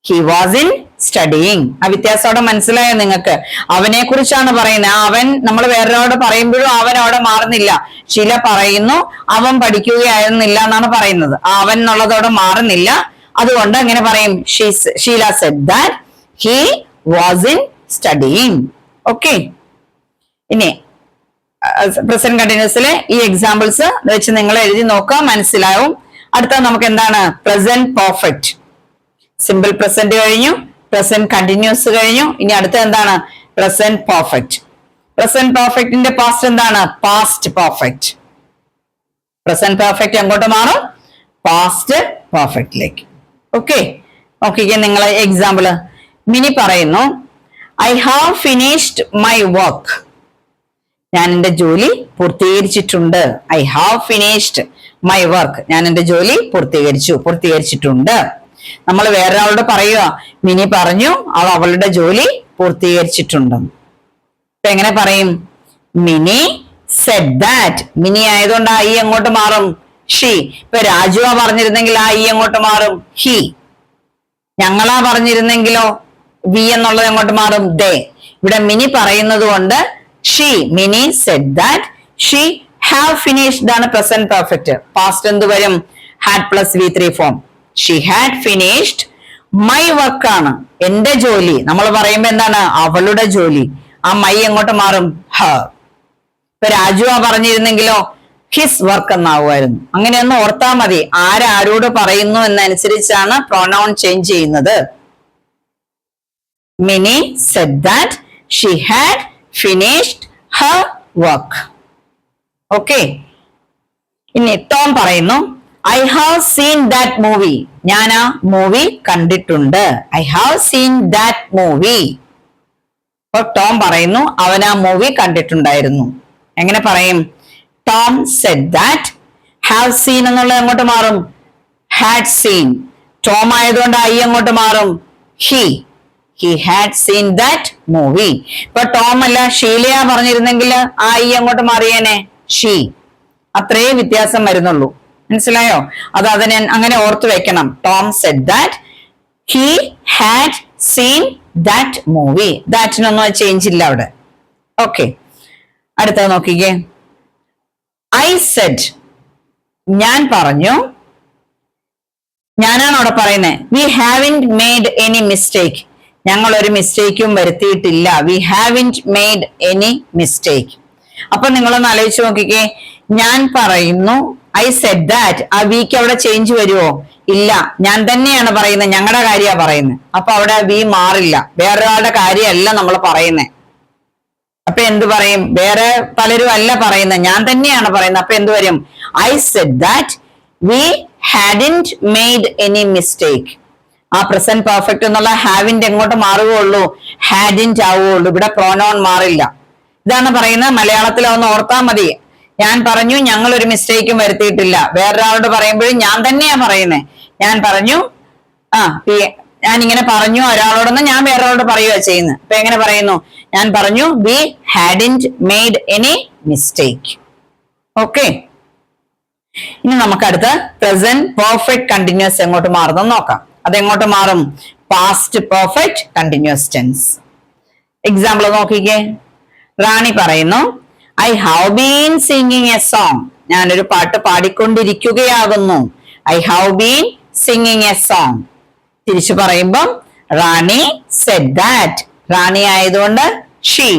S1: He was in studying. ആ വ്യത്യാസം അവിടെ മനസ്സിലായോ നിങ്ങൾക്ക്? അവനെ കുറിച്ചാണ് പറയുന്നത്. അവൻ നമ്മൾ വേറൊരാളോട് പറയുമ്പോഴും അവൻ അവിടെ മാറുന്നില്ല. ഷീല പറയുന്നു അവൻ പഠിക്കുകയായിരുന്നില്ല എന്നാണ് പറയുന്നത്. അവൻ എന്നുള്ളത് അവിടെ മാറുന്നില്ല. അതുകൊണ്ട് എങ്ങനെ പറയും? Sheela said that he was in studying. Okay, ഇനി പ്രസന്റ് കണ്ടിന്യൂസിലെ ഈ എക്സാമ്പിൾസ് വെച്ച് നിങ്ങൾ എഴുതി നോക്കുക, മനസ്സിലാവും. അടുത്ത നമുക്ക് എന്താണ്? Present perfect. സിമ്പിൾ പ്രസന്റ് കഴിഞ്ഞു, പ്രസന്റ് കണ്ടിന്യൂസ് കഴിഞ്ഞു. ഇനി അടുത്ത എന്താണ്? Present perfect. പ്രസന്റ് പെർഫെക്റ്റിന്റെ പാസ്റ്റ് എന്താണ്? Past perfect. പ്രസന്റ് പെർഫെക്റ്റ് എങ്ങോട്ട് മാറും? പാസ്റ്റ് പെർഫെക്റ്റിലേക്ക്. ഓക്കെ, നോക്കിക്കേ നിങ്ങൾ എക്സാമ്പിള്. മിനി പറയുന്നു I have finished my work, ഞാൻ എന്റെ ജോലി പൂർത്തീകരിച്ചിട്ടുണ്ട്. I have finished my work, ഞാൻ എന്റെ ജോലി പൂർത്തീകരിച്ചിട്ടുണ്ട്. നമ്മൾ വേറൊരാളോട് പറയുക, മിനി പറഞ്ഞു അവൾ അവളുടെ ജോലി പൂർത്തീകരിച്ചിട്ടുണ്ടെന്ന്. ഇപ്പൊ എങ്ങനെ പറയും? Mini said that. മിനി ആയതുകൊണ്ട് ആ ഈ എങ്ങോട്ട് മാറും? ഷീ. ഇപ്പൊ രാജുവാ പറഞ്ഞിരുന്നെങ്കിൽ ആ ഈ എങ്ങോട്ട് മാറും? ഹി. ഞങ്ങളാ പറഞ്ഞിരുന്നെങ്കിലോ വി എന്നുള്ളത് എങ്ങോട്ട് മാറും? ദേ. ഇവിടെ മിനി പറയുന്നത് കൊണ്ട് she, mini Z that she have finished ആണ് പ്രസന്റ് പെർഫെക്റ്റ്. പാസ്റ്റ് എന്ത് വരും? Had plus V3 form. She had finished my work ആണ്, എന്റെ ജോലി. നമ്മൾ പറയുമ്പോ എന്താണ്? അവളുടെ ജോലി. ആ മൈ എങ്ങോട്ട് മാറും? ഹർ. ഇപ്പൊ രാജു ആ പറഞ്ഞിരുന്നെങ്കിലോ ഹിസ് വർക്ക് എന്നാവുമായിരുന്നു. അങ്ങനെയൊന്ന് ഓർത്താ മതി. ആരോട് പറയുന്നു എന്നനുസരിച്ചാണ് പ്രൊനൗൺ ചേഞ്ച് ചെയ്യുന്നത്. Mini Z that she had finished her work. Okay, ഇനി ടോം പറയുന്നു I have seen that movie, ഞാൻ ആ മൂവി കണ്ടിട്ടുണ്ട്. I have seen that movie. അപ്പൊ ടോം പറയുന്നു അവൻ ആ മൂവി കണ്ടിട്ടുണ്ടായിരുന്നു. എങ്ങനെ പറയും? Tom said that. Have seen എന്നുള്ളത് എങ്ങോട്ട് മാറും? Had seen. ടോം ആയതുകൊണ്ട് ഐ എങ്ങോട്ട് മാറും? He. He had seen that movie. ഇപ്പൊ ടോം അല്ല ഷീലയാ പറഞ്ഞിരുന്നെങ്കിൽ ആ ഐ എങ്ങോട്ട് മാറിയേനെ? ഷീ. അത്രേ വ്യത്യാസം വരുന്നുള്ളൂ. മനസ്സിലായോ? അത് അതിനെ അങ്ങനെ ഓർത്തു വെക്കണം. Tom said that he had seen that movie. ദാറ്റിനൊന്നും ചേഞ്ച് ഇല്ല അവിടെ. ഓക്കെ, അടുത്തത് നോക്കിക്കേ. ഐ സെഡ്, ഞാൻ പറഞ്ഞു. ഞാനാണ് അവിടെ പറയുന്നത്. We haven't made any mistake, ഞങ്ങൾ ഒരു മിസ്റ്റേക്കും വരുത്തിയിട്ടില്ല. We haven't made any mistake. അപ്പൊ നിങ്ങളൊന്ന് ആലോചിച്ച് നോക്കിക്കേ, ഞാൻ പറയുന്നു ഐ സെഡ് ദാറ്റ്, ആ വിക്ക് അവിടെ ചേഞ്ച് വരുമോ? ഇല്ല, ഞാൻ തന്നെയാണ് പറയുന്നത്, ഞങ്ങളുടെ കാര്യമാണ് പറയുന്നത്. അപ്പൊ അവിടെ വി മാറില്ല, വേറൊരാളുടെ കാര്യമല്ല നമ്മൾ പറയുന്നത്. അപ്പൊ എന്ത് പറയും? വേറെ പലരും അല്ല പറയുന്നത്, ഞാൻ തന്നെയാണ് പറയുന്നത്. അപ്പൊ എന്ത് വരും? I said that we hadn't made any mistake. ആ പ്രസന്റ് പെർഫെക്റ്റ് എന്നുള്ള ഹാവിൻറ്റ് എങ്ങോട്ട് മാറുകയുള്ളൂ? ഹാഡിൻറ്റ് ആവുകയുള്ളൂ. ഇവിടെ പ്രോനൗൺ മാറില്ല. ഇതാണ് പറയുന്നത്. മലയാളത്തിൽ ഒന്ന് ഓർത്താൽ മതി. ഞാൻ പറഞ്ഞു ഞങ്ങൾ ഒരു മിസ്റ്റേക്കും വരുത്തിയിട്ടില്ല. വേറൊരാളോട് പറയുമ്പോഴും ഞാൻ തന്നെയാ പറയുന്നത്. ഞാൻ പറഞ്ഞു, ഞാൻ ഇങ്ങനെ പറഞ്ഞു ഒരാളോടൊന്ന്, ഞാൻ വേറൊരാളോട് പറയുക ചെയ്യുന്നത്. അപ്പൊ എങ്ങനെ പറയുന്നു? ഞാൻ പറഞ്ഞു we hadn't made any mistake. Okay, ഇനി നമുക്ക് അടുത്ത പ്രസന്റ് പെർഫെക്റ്റ് കണ്ടിന്യൂസ് എങ്ങോട്ട് മാറുന്നു നോക്കാം. അതെങ്ങോട്ട് മാറും? Past perfect continuous tense. Example നോക്കിക്കേ. റാണി പറയുന്നു I have been singing a song. ഞാനൊരു പാട്ട് പാടിക്കൊണ്ടിരിക്കുകയാകുന്നു. I have been singing a song. തിരിച്ചു പറയുമ്പം റാണി സെഡ് ദാറ്റ്. റാണി ആയതുകൊണ്ട് ഷീ.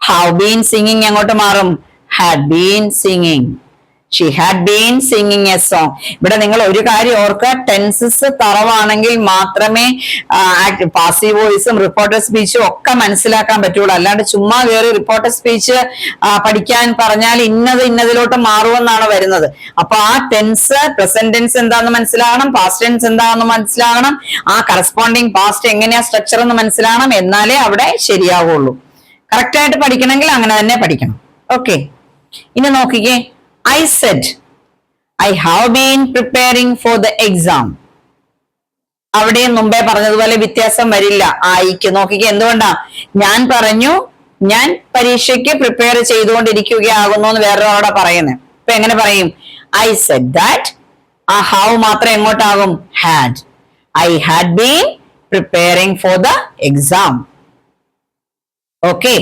S1: ഹാവ് ബീൻ സിംഗിങ് എങ്ങോട്ട് മാറും? Had been singing. She had been singing a song. ഇവിടെ നിങ്ങൾ ഒരു കാര്യം ഓർക്കുക, ടെൻസസ് തറവാണെങ്കിൽ മാത്രമേ പാസീവ് വോയിസും റിപ്പോർട്ടർ സ്പീച്ചും ഒക്കെ മനസ്സിലാക്കാൻ പറ്റുള്ളൂ. അല്ലാണ്ട് ചുമ്മാ കയറി റിപ്പോർട്ടർ സ്പീച്ച് പഠിക്കാൻ പറഞ്ഞാൽ ഇന്നതിലോട്ട് മാറുമെന്നാണ് വരുന്നത്. അപ്പൊ ആ ടെൻസ്, പ്രസന്റ് ടെൻസ് എന്താണെന്ന് മനസ്സിലാകണം, പാസ്റ്റ് ടെൻസ് എന്താണെന്ന് മനസ്സിലാകണം, ആ കറസ്പോണ്ടിങ് പാസ്റ്റ് എങ്ങനെയാ സ്ട്രക്ചർ എന്ന് മനസ്സിലാകണം. എന്നാലേ അവിടെ ശരിയാവുള്ളൂ. കറക്റ്റ് ആയിട്ട് പഠിക്കണമെങ്കിൽ അങ്ങനെ തന്നെ പഠിക്കണം. ഓക്കെ, ഇനി നോക്കിക്കേ. I said, I have been preparing for the exam. അവിടെ മുമ്പേ പറഞ്ഞതുപോലെ വ്യത്യാസം വരില്ല. ആയിക്ക് നോക്കിക്ക്. എന്തുകൊണ്ടാ? ഞാൻ പറഞ്ഞു ഞാൻ പരീക്ഷയ്ക്ക് പ്രിപ്പയർ ചെയ്തുകൊണ്ടിരിക്കുകയാകുന്നു എന്ന് വേറൊരാളോടെ പറയുന്നത്. അപ്പൊ എങ്ങനെ പറയും? I said that. ആ ഹാവ് മാത്രം എങ്ങോട്ടാകും? had. I had been preparing for the exam. Okay,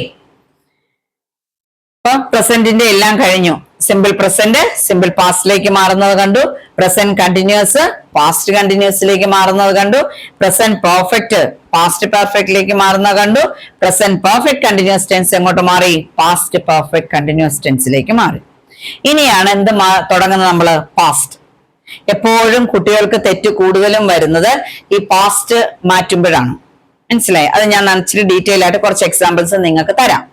S1: അപ്പൊ പ്രസന്റിന്റെ എല്ലാം കഴിഞ്ഞു. സിമ്പിൾ പ്രസന്റ് സിമ്പിൾ പാസ്റ്റിലേക്ക് മാറുന്നത് കണ്ടു. പ്രസന്റ് കണ്ടിന്യൂസ് പാസ്റ്റ് കണ്ടിന്യൂസിലേക്ക് മാറുന്നത് കണ്ടു. പ്രസന്റ് പെർഫെക്റ്റ് പാസ്റ്റ് പെർഫെക്റ്റിലേക്ക് മാറുന്നത് കണ്ടു. പ്രസന്റ് പെർഫെക്റ്റ് കണ്ടിന്യൂസ് ടെൻസ് എങ്ങോട്ട് മാറി? പാസ്റ്റ് പെർഫെക്റ്റ് കണ്ടിന്യൂസ് ടെൻസിലേക്ക് മാറി. ഇനിയാണ് എന്ത് തുടങ്ങുന്നത്? നമ്മള് പാസ്റ്റ്. എപ്പോഴും കുട്ടികൾക്ക് തെറ്റ് കൂടുതലും വരുന്നത് ഈ പാസ്റ്റ് മാറ്റുമ്പോഴാണ്. മനസ്സിലായി? അത് ഞാൻ ഇച്ചിരി ഡീറ്റെയിൽ ആയിട്ട് കുറച്ച് എക്സാമ്പിൾസ് നിങ്ങൾക്ക് തരാം.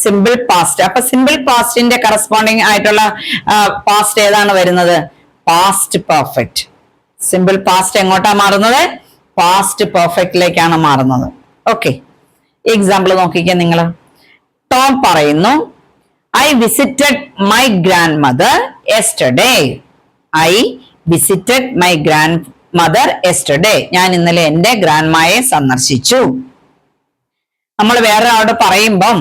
S1: Simple past. അപ്പൊ സിമ്പിൾ പാസ്റ്റിന്റെ കറസ്പോണ്ടിങ് ആയിട്ടുള്ള പാസ്റ്റ് ഏതാണ് വരുന്നത്? Past perfect. സിമ്പിൾ പാസ്റ്റ് എങ്ങോട്ടാ മാറുന്നത്? പാസ്റ്റ് പെർഫെക്റ്റിലേക്കാണ് മാറുന്നത്. ഓക്കെ, എക്സാമ്പിൾ നോക്കിക്കേ നിങ്ങൾ. ടോം പറയുന്നു I visited my grand mother yesterday. I visited my grand mother yesterday. ഞാൻ ഇന്നലെ എന്റെ ഗ്രാൻഡ്മയെ സന്ദർശിച്ചു. നമ്മൾ വേറെ ആളോട് പറയുമ്പം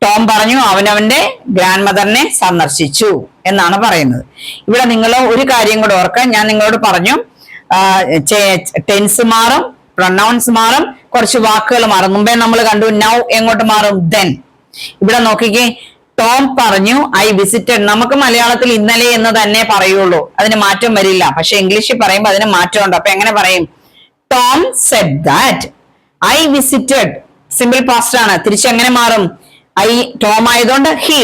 S1: ടോം പറഞ്ഞു അവനവന്റെ ഗ്രാൻഡ് മദറിനെ സന്ദർശിച്ചു എന്നാണ് പറയുന്നത്. ഇവിടെ നിങ്ങൾ ഒരു കാര്യം കൂടെ ഓർക്കാൻ ഞാൻ നിങ്ങളോട് പറഞ്ഞു, ടെൻസ് മാറും, പ്രൊനൗൺസ് മാറും, കുറച്ച് വാക്കുകൾ മാറും. മുമ്പേ നമ്മൾ കണ്ടു നൗ എങ്ങോട്ട് മാറും? ദെൻ. ഇവിടെ നോക്കിക്കേ, ടോം പറഞ്ഞു ഐ വിസിറ്റഡ്. നമുക്ക് മലയാളത്തിൽ ഇന്നലെ എന്ന് തന്നെ പറയുള്ളൂ, അതിന് മാറ്റം വരില്ല. പക്ഷെ ഇംഗ്ലീഷിൽ പറയുമ്പോൾ അതിന് മാറ്റമുണ്ട്. അപ്പൊ എങ്ങനെ പറയും? Tom said that I visited. Simple past ആണ്. തിരിച്ചെങ്ങനെ മാറും? ഐ ടോം ആയതുകൊണ്ട് ഹി.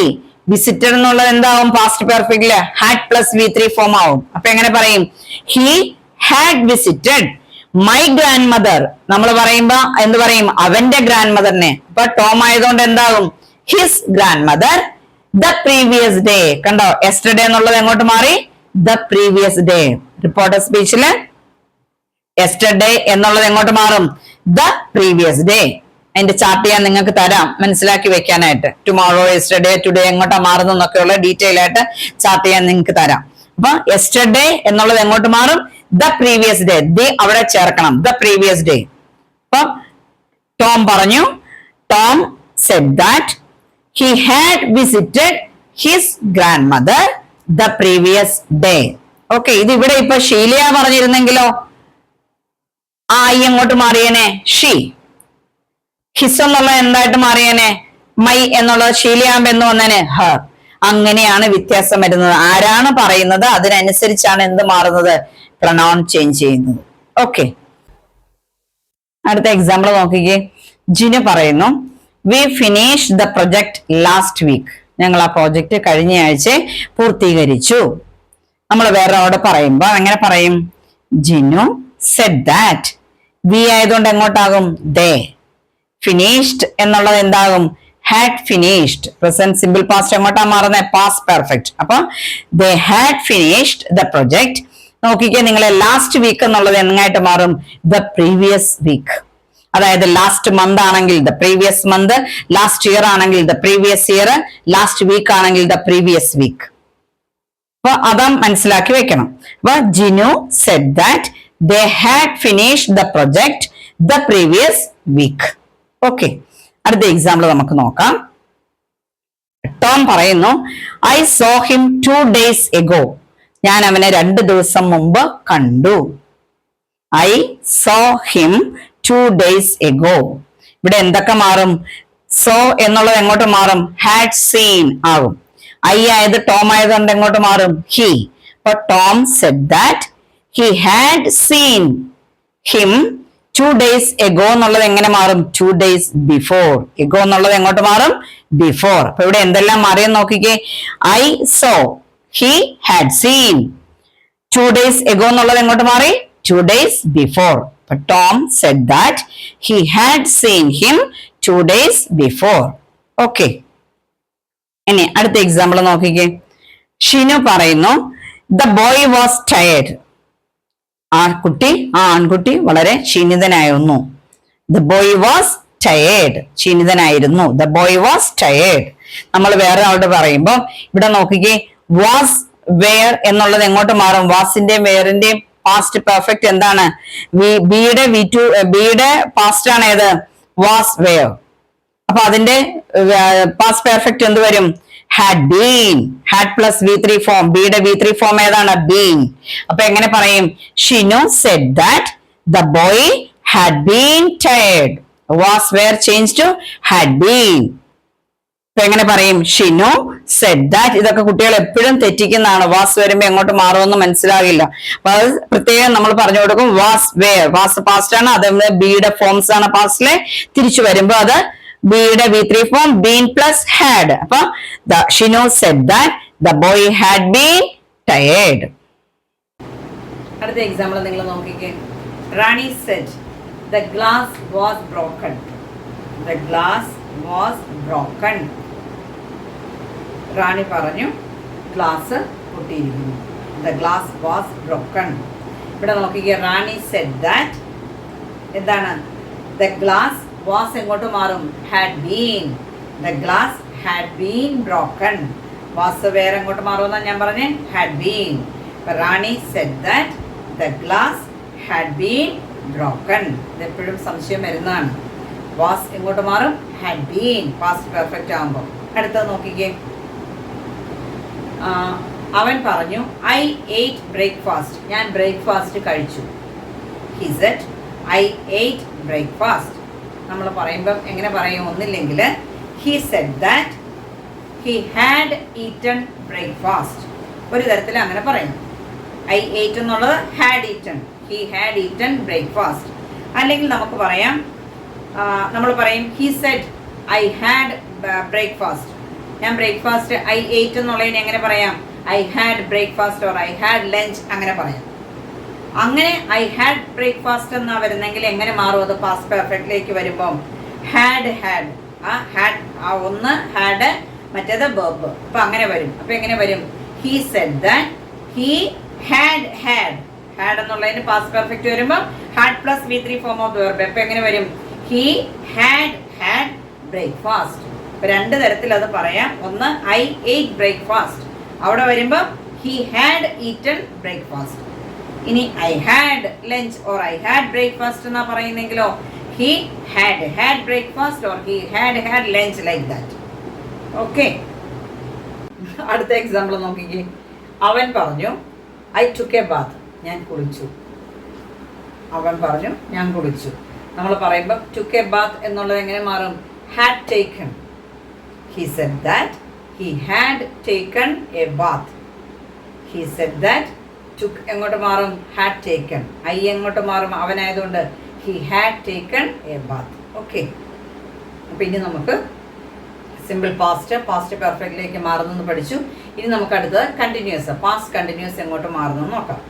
S1: വിസിറ്റഡ് എന്നുള്ളത് എന്താവും? പാസ്റ്റ് പെർഫെക്റ്റില് ഹാഡ് പ്ലസ് V3 ഫോം ആവും. അപ്പൊ എങ്ങനെ പറയും? He had visited my grandmother. നമ്മൾ പറയുമ്പോ എന്ത് പറയും? അവന്റെ ഗ്രാൻഡ് മദറിനെ. അപ്പൊ ടോം ആയതുകൊണ്ട് എന്താകും? His grandmother the previous day. കണ്ടോ? യെസ്റ്റർഡേ എന്നുള്ളത് എങ്ങോട്ട് മാറി? The previous day. റിപ്പോർട്ടർ സ്പീച്ചില് യെസ്റ്റർഡേ എന്നുള്ളത് എങ്ങോട്ട് മാറും? The previous day. അതിന്റെ ചാർട്ട് ഞാൻ നിങ്ങൾക്ക് തരാം മനസ്സിലാക്കി വെക്കാനായിട്ട്. ടുമോറോ, യെസ്റ്റർഡേ, ടുഡേ എങ്ങോട്ടാ മാറുന്നൊക്കെയുള്ള ഡീറ്റെയിൽ ആയിട്ട് ചാർട്ട് ഞാൻ നിങ്ങൾക്ക് തരാം. അപ്പൊ യെസ്റ്റർഡേ എന്നുള്ളത് എങ്ങോട്ട് മാറും? The previous day. ദി അവിടെ ചേർക്കണം, ദ പ്രീവിയസ് ഡേ. അപ്പൊ ടോം പറഞ്ഞു Tom said that he had visited his grandmother the previous day. Okay, ഇത് ഇവിടെ ഇപ്പൊ ഷീലിയ പറഞ്ഞിരുന്നെങ്കിലോ ആ എങ്ങോട്ട് മാറിയേനെ? ഷീ. ഹിസ് എന്നുള്ള എന്തായിട്ട് മാറിയേനെ? മൈ എന്നുള്ളത് ഷീലിയാമ്പ് എന്ന് വന്നേനെ? ഹർ. അങ്ങനെയാണ് വ്യത്യാസം വരുന്നത്. ആരാണ് പറയുന്നത് അതിനനുസരിച്ചാണ് എന്ത് മാറുന്നത്? പ്രൊനൗൺ ചേഞ്ച് ചെയ്യുന്നത്. ഓക്കെ, അടുത്ത എക്സാമ്പിൾ നോക്കിക്കേ. ജിനു പറയുന്നു, we finish the project last week. ഞങ്ങൾ ആ പ്രോജക്റ്റ് കഴിഞ്ഞ ആഴ്ച പൂർത്തീകരിച്ചു. നമ്മൾ വേറെ അവിടെ പറയുമ്പോ എങ്ങനെ പറയും? Jinu said that. വി ആയതുകൊണ്ട് എങ്ങോട്ടാകും? ദേ. ഫിനിഷ്ഡ് എന്നുള്ളത് എന്താകും? Had finished. Present simple past എങ്ങോട്ടാ മാറുന്നത്? Past perfect. അപ്പൊ they had finished the project. നോക്കിക്കേ, നിങ്ങളെ ലാസ്റ്റ് വീക്ക് എന്നുള്ളത് എങ്ങായിട്ട് മാറും? The previous week. അതായത് ലാസ്റ്റ് മന്ത് ആണെങ്കിൽ the previous month, last year ആണെങ്കിൽ the previous year, last week ആണെങ്കിൽ ദ പ്രീവിയസ് വീക്ക്. അപ്പൊ അതാ മനസ്സിലാക്കി വെക്കണം. അപ്പൊ Jinu said that they had finished the project the previous week. Okay, അടുത്ത എക്സാമ്പിൾ നമുക്ക് നോക്കാം. ടോം പറയുന്നു, I saw him 2 days ago. ഞാൻ അവനെ 2 ദിവസം മുമ്പ് കണ്ടു. I saw him 2 days ago. ഇവിടെ എന്തൊക്കെ മാറും? സോ എന്നുള്ളത് എങ്ങോട്ട് മാറും? ഹാഡ് സീൻ ആകും. ഐ ആയത് ടോം ആയതുകൊണ്ട് എങ്ങോട്ട് മാറും? ഹി. അപ്പൊ Tom said that he had seen him 2 days ago എന്നുള്ളത് എങ്ങനെ മാറും? 2 days before. എഗോ എന്നുള്ളത് എങ്ങോട്ട് മാറും? ബിഫോർ. അപ്പൊ ഇവിടെ എന്തെല്ലാം മാറിയെന്ന് നോക്കിക്കേ. I so, he had scene. 2 days ago എന്നുള്ളത് എങ്ങോട്ട് മാറി? 2 days before. അപ്പൊ Tom said that he had seen him 2 days before. Okay, ഇനി അടുത്ത എക്സാമ്പിൾ നോക്കിക്കേ. ഷിനു പറയുന്നു, ദ ബോയ് വാസ് ടയേർഡ്. ആ ആൺകുട്ടി വളരെ ക്ഷീണിതനായിരുന്നു. The boy was tired. ക്ഷീണിതനായിരുന്നു. The boy was tired. നമ്മൾ വേറെ ആളോട് പറയുമ്പോ ഇവിടെ നോക്കിക്കേ, വാസ് വെയർ എന്നുള്ളത് എങ്ങോട്ട് മാറും? വാസിന്റെയും വെയറിന്റെയും പാസ്റ്റ് പെർഫെക്റ്റ് എന്താണ്? ബിയുടെ പാസ്റ്റ് ആണ് ഏത്? Was were. അപ്പൊ അതിന്റെ പാസ്റ്റ് പെർഫെക്റ്റ് എന്ത് വരും? Had been. Had plus V3 form. ബിയുടെ V3 ഫോം ഏതാണ്? ബീൻ. അപ്പൊ എങ്ങനെ പറയും? Shinu said that the boy had been tired. Was were change to had been. അപ്പൊ എങ്ങനെ പറയും? Shinu said that. ഇതൊക്കെ കുട്ടികൾ എപ്പോഴും തെറ്റിക്കുന്നതാണ്. വാസ് വരുമ്പോ എങ്ങോട്ട് മാറുമെന്ന് മനസ്സിലാകില്ല. അപ്പൊ അത് പ്രത്യേകം നമ്മൾ പറഞ്ഞു കൊടുക്കും. വാസ് വെയർ, വാസ് പാസ്റ്റ് ആണ്. അതേപോലെ ബിയുടെ ഫോംസ് ആണ് പാസ്റ്റിലെ. തിരിച്ചു വരുമ്പോ അത് ബിയുടെ V3 form been plus had. അപ്പൊ Shinu said that the boy had been tired. അടുത്ത എക്സാമ്പിൾ നിങ്ങൾ നോക്കിക്കേ. Rani said the glass was broken. The glass was broken. Rani പറഞ്ഞു ഗ്ലാസ് പൊട്ടിയിരിക്കുന്നു. The glass was broken. ഇവിടെ നോക്കിക്കേ, റാണി സെഡ് ദാറ്റ് എന്താണ്? ദ ഗ്ലാസ് വാസ് എങ്ങോട്ട് മാറും? Had been. The glass had been broken. Was വേറെ എങ്ങോട്ട് മാറുമെന്നാണ് ഞാൻ പറഞ്ഞേ? Had been. Rani said that the glass had been broken. ഇതെപ്പോഴും സംശയം വരുന്നതാണ്. വാസ് എങ്ങോട്ട് മാറും? Had been. പാസ്റ്റ് പെർഫെക്റ്റ് ആകുമ്പോൾ. അടുത്തത് നോക്കിക്കേ. അവൻ പറഞ്ഞു, ഐ ഏറ്റ് ബ്രേക്ക്ഫാസ്റ്റ്. ഞാൻ ബ്രേക്ക്ഫാസ്റ്റ് കഴിച്ചു. ഹി സെഡ് ഐ ഏറ്റ് ബ്രേക്ക്ഫാസ്റ്റ്. നമ്മൾ പറയുമ്പം എങ്ങനെ പറയും? ഒന്നില്ലെങ്കിൽ he said that he had eaten breakfast. ഒരു തരത്തിൽ അങ്ങനെ പറയും. ഐ ഏറ്റ് എന്നുള്ളത് had eaten. He had eaten breakfast. അല്ലെങ്കിൽ നമുക്ക് പറയാം, നമ്മൾ പറയും he said I had breakfast. ഞാൻ ബ്രേക്ക്ഫാസ്റ്റ് ഐ ഏറ്റ് എന്നുള്ളതിന് എങ്ങനെ പറയാം? I had breakfast or I had lunch അങ്ങനെ പറയാം. അങ്ങനെ ഐ ഹാഡ് ബ്രേക്ക്ഫാസ്റ്റ് എന്നാ വരുന്നെങ്കിൽ എങ്ങനെ മാറും? അത് പാസ്റ്റ് പെർഫെക്റ്റിലേക്ക് വരുമ്പം ഹാഡ് ഹാഡ്. ആ ഒന്ന് ഹാഡ്, മറ്റേത് വെർബ്. അപ്പൊ അങ്ങനെ വരും. അപ്പൊ എങ്ങനെ വരും? He said that he had had. Had എന്നുള്ളതിന് പാസ്റ്റ് പെർഫെക്റ്റ് വരുമ്പോൾ had plus V3 form of verb. അപ്പൊ എങ്ങനെ വരും? He had had breakfast. ഇപ്പൊ 2 തരത്തിൽ അത് പറയാം. ഒന്ന് ഐ ഏറ്റ് ബ്രേക്ക്ഫാസ്റ്റ്. അവിടെ വരുമ്പോൾ ഹി ഹാഡ് ഈറ്റൺ ബ്രേക്ക്ഫാസ്റ്റ്. ഇനി I had lunch or I had breakfast എന്നാ പറയുന്നെങ്കിലോ he had had breakfast or he had had lunch like that. Okay, അടുത്ത എക്സാമ്പിൾ നോക്കിക്കേ. അവൻ പറഞ്ഞു ഐ ടുക്ക് എ ബാത്ത്. ഞാൻ കുളിച്ചു. അവൻ പറഞ്ഞു ഞാൻ കുളിച്ചു. നമ്മൾ പറയുമ്പോൾ ടുക്ക് എ ബാത്ത് എന്നുള്ളത് എങ്ങനെ മാറും? Had taken. He said that he had taken a bath. He said that took എങ്ങോട്ട് മാറും? Had taken. ഐ എങ്ങോട്ട് മാറും? അവനായതുകൊണ്ട് he had taken a bath. Okay, അപ്പോൾ ഇനി നമുക്ക് സിമ്പിൾ പാസ്റ്റ് പെർഫെക്റ്റിലേക്ക് മാറുന്നെന്ന് പഠിച്ചു. ഇനി നമുക്ക് അടുത്തത് കണ്ടിന്യൂസ്, പാസ്റ്റ് കണ്ടിന്യൂസ് എങ്ങോട്ട് മാറുന്നെന്ന് നോക്കാം.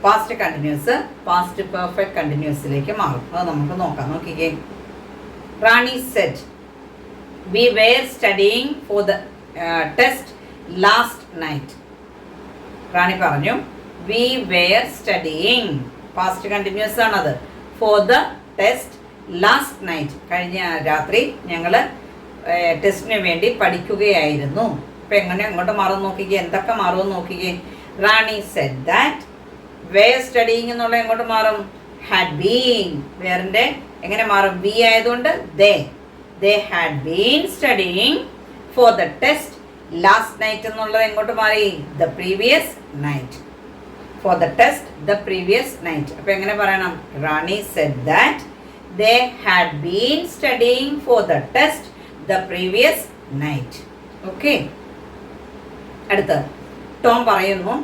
S1: പാസ്റ്റ് കണ്ടിന്യൂസ് പാസ്റ്റ് പെർഫെക്റ്റ് കണ്ടിന്യൂസിലേക്ക് മാറും. അത് നമുക്ക് നോക്കാം. നോക്കിക്കേ. Rani said we were studying for the test last night. Rani പറഞ്ഞു we were studying, past continuous ആണത്, for the test last night, കഴിഞ്ഞ രാത്രി ഞങ്ങൾ ടെസ്റ്റിന് വേണ്ടി പഠിക്കുകയായിരുന്നു. അപ്പം എങ്ങനെ എങ്ങോട്ട് മാറും നോക്കിക്കേ, എന്തൊക്കെ മാറുമെന്ന് നോക്കിക്കേ. Rani said that, wear studying എന്നുള്ള എങ്ങോട്ട് മാറും? Had been. വേറിൻ്റെ എങ്ങനെ മാറും? ബി ആയതുകൊണ്ട് they had been studying for the test last night എന്നുള്ളത് എങ്ങോട്ട് മാറി? The previous night. For the test the previous night. അപ്പം എങ്ങനെ പറയണം? Rani said that they had been studying for the test the previous night. Okay, അടുത്ത Tom പറയുന്നു,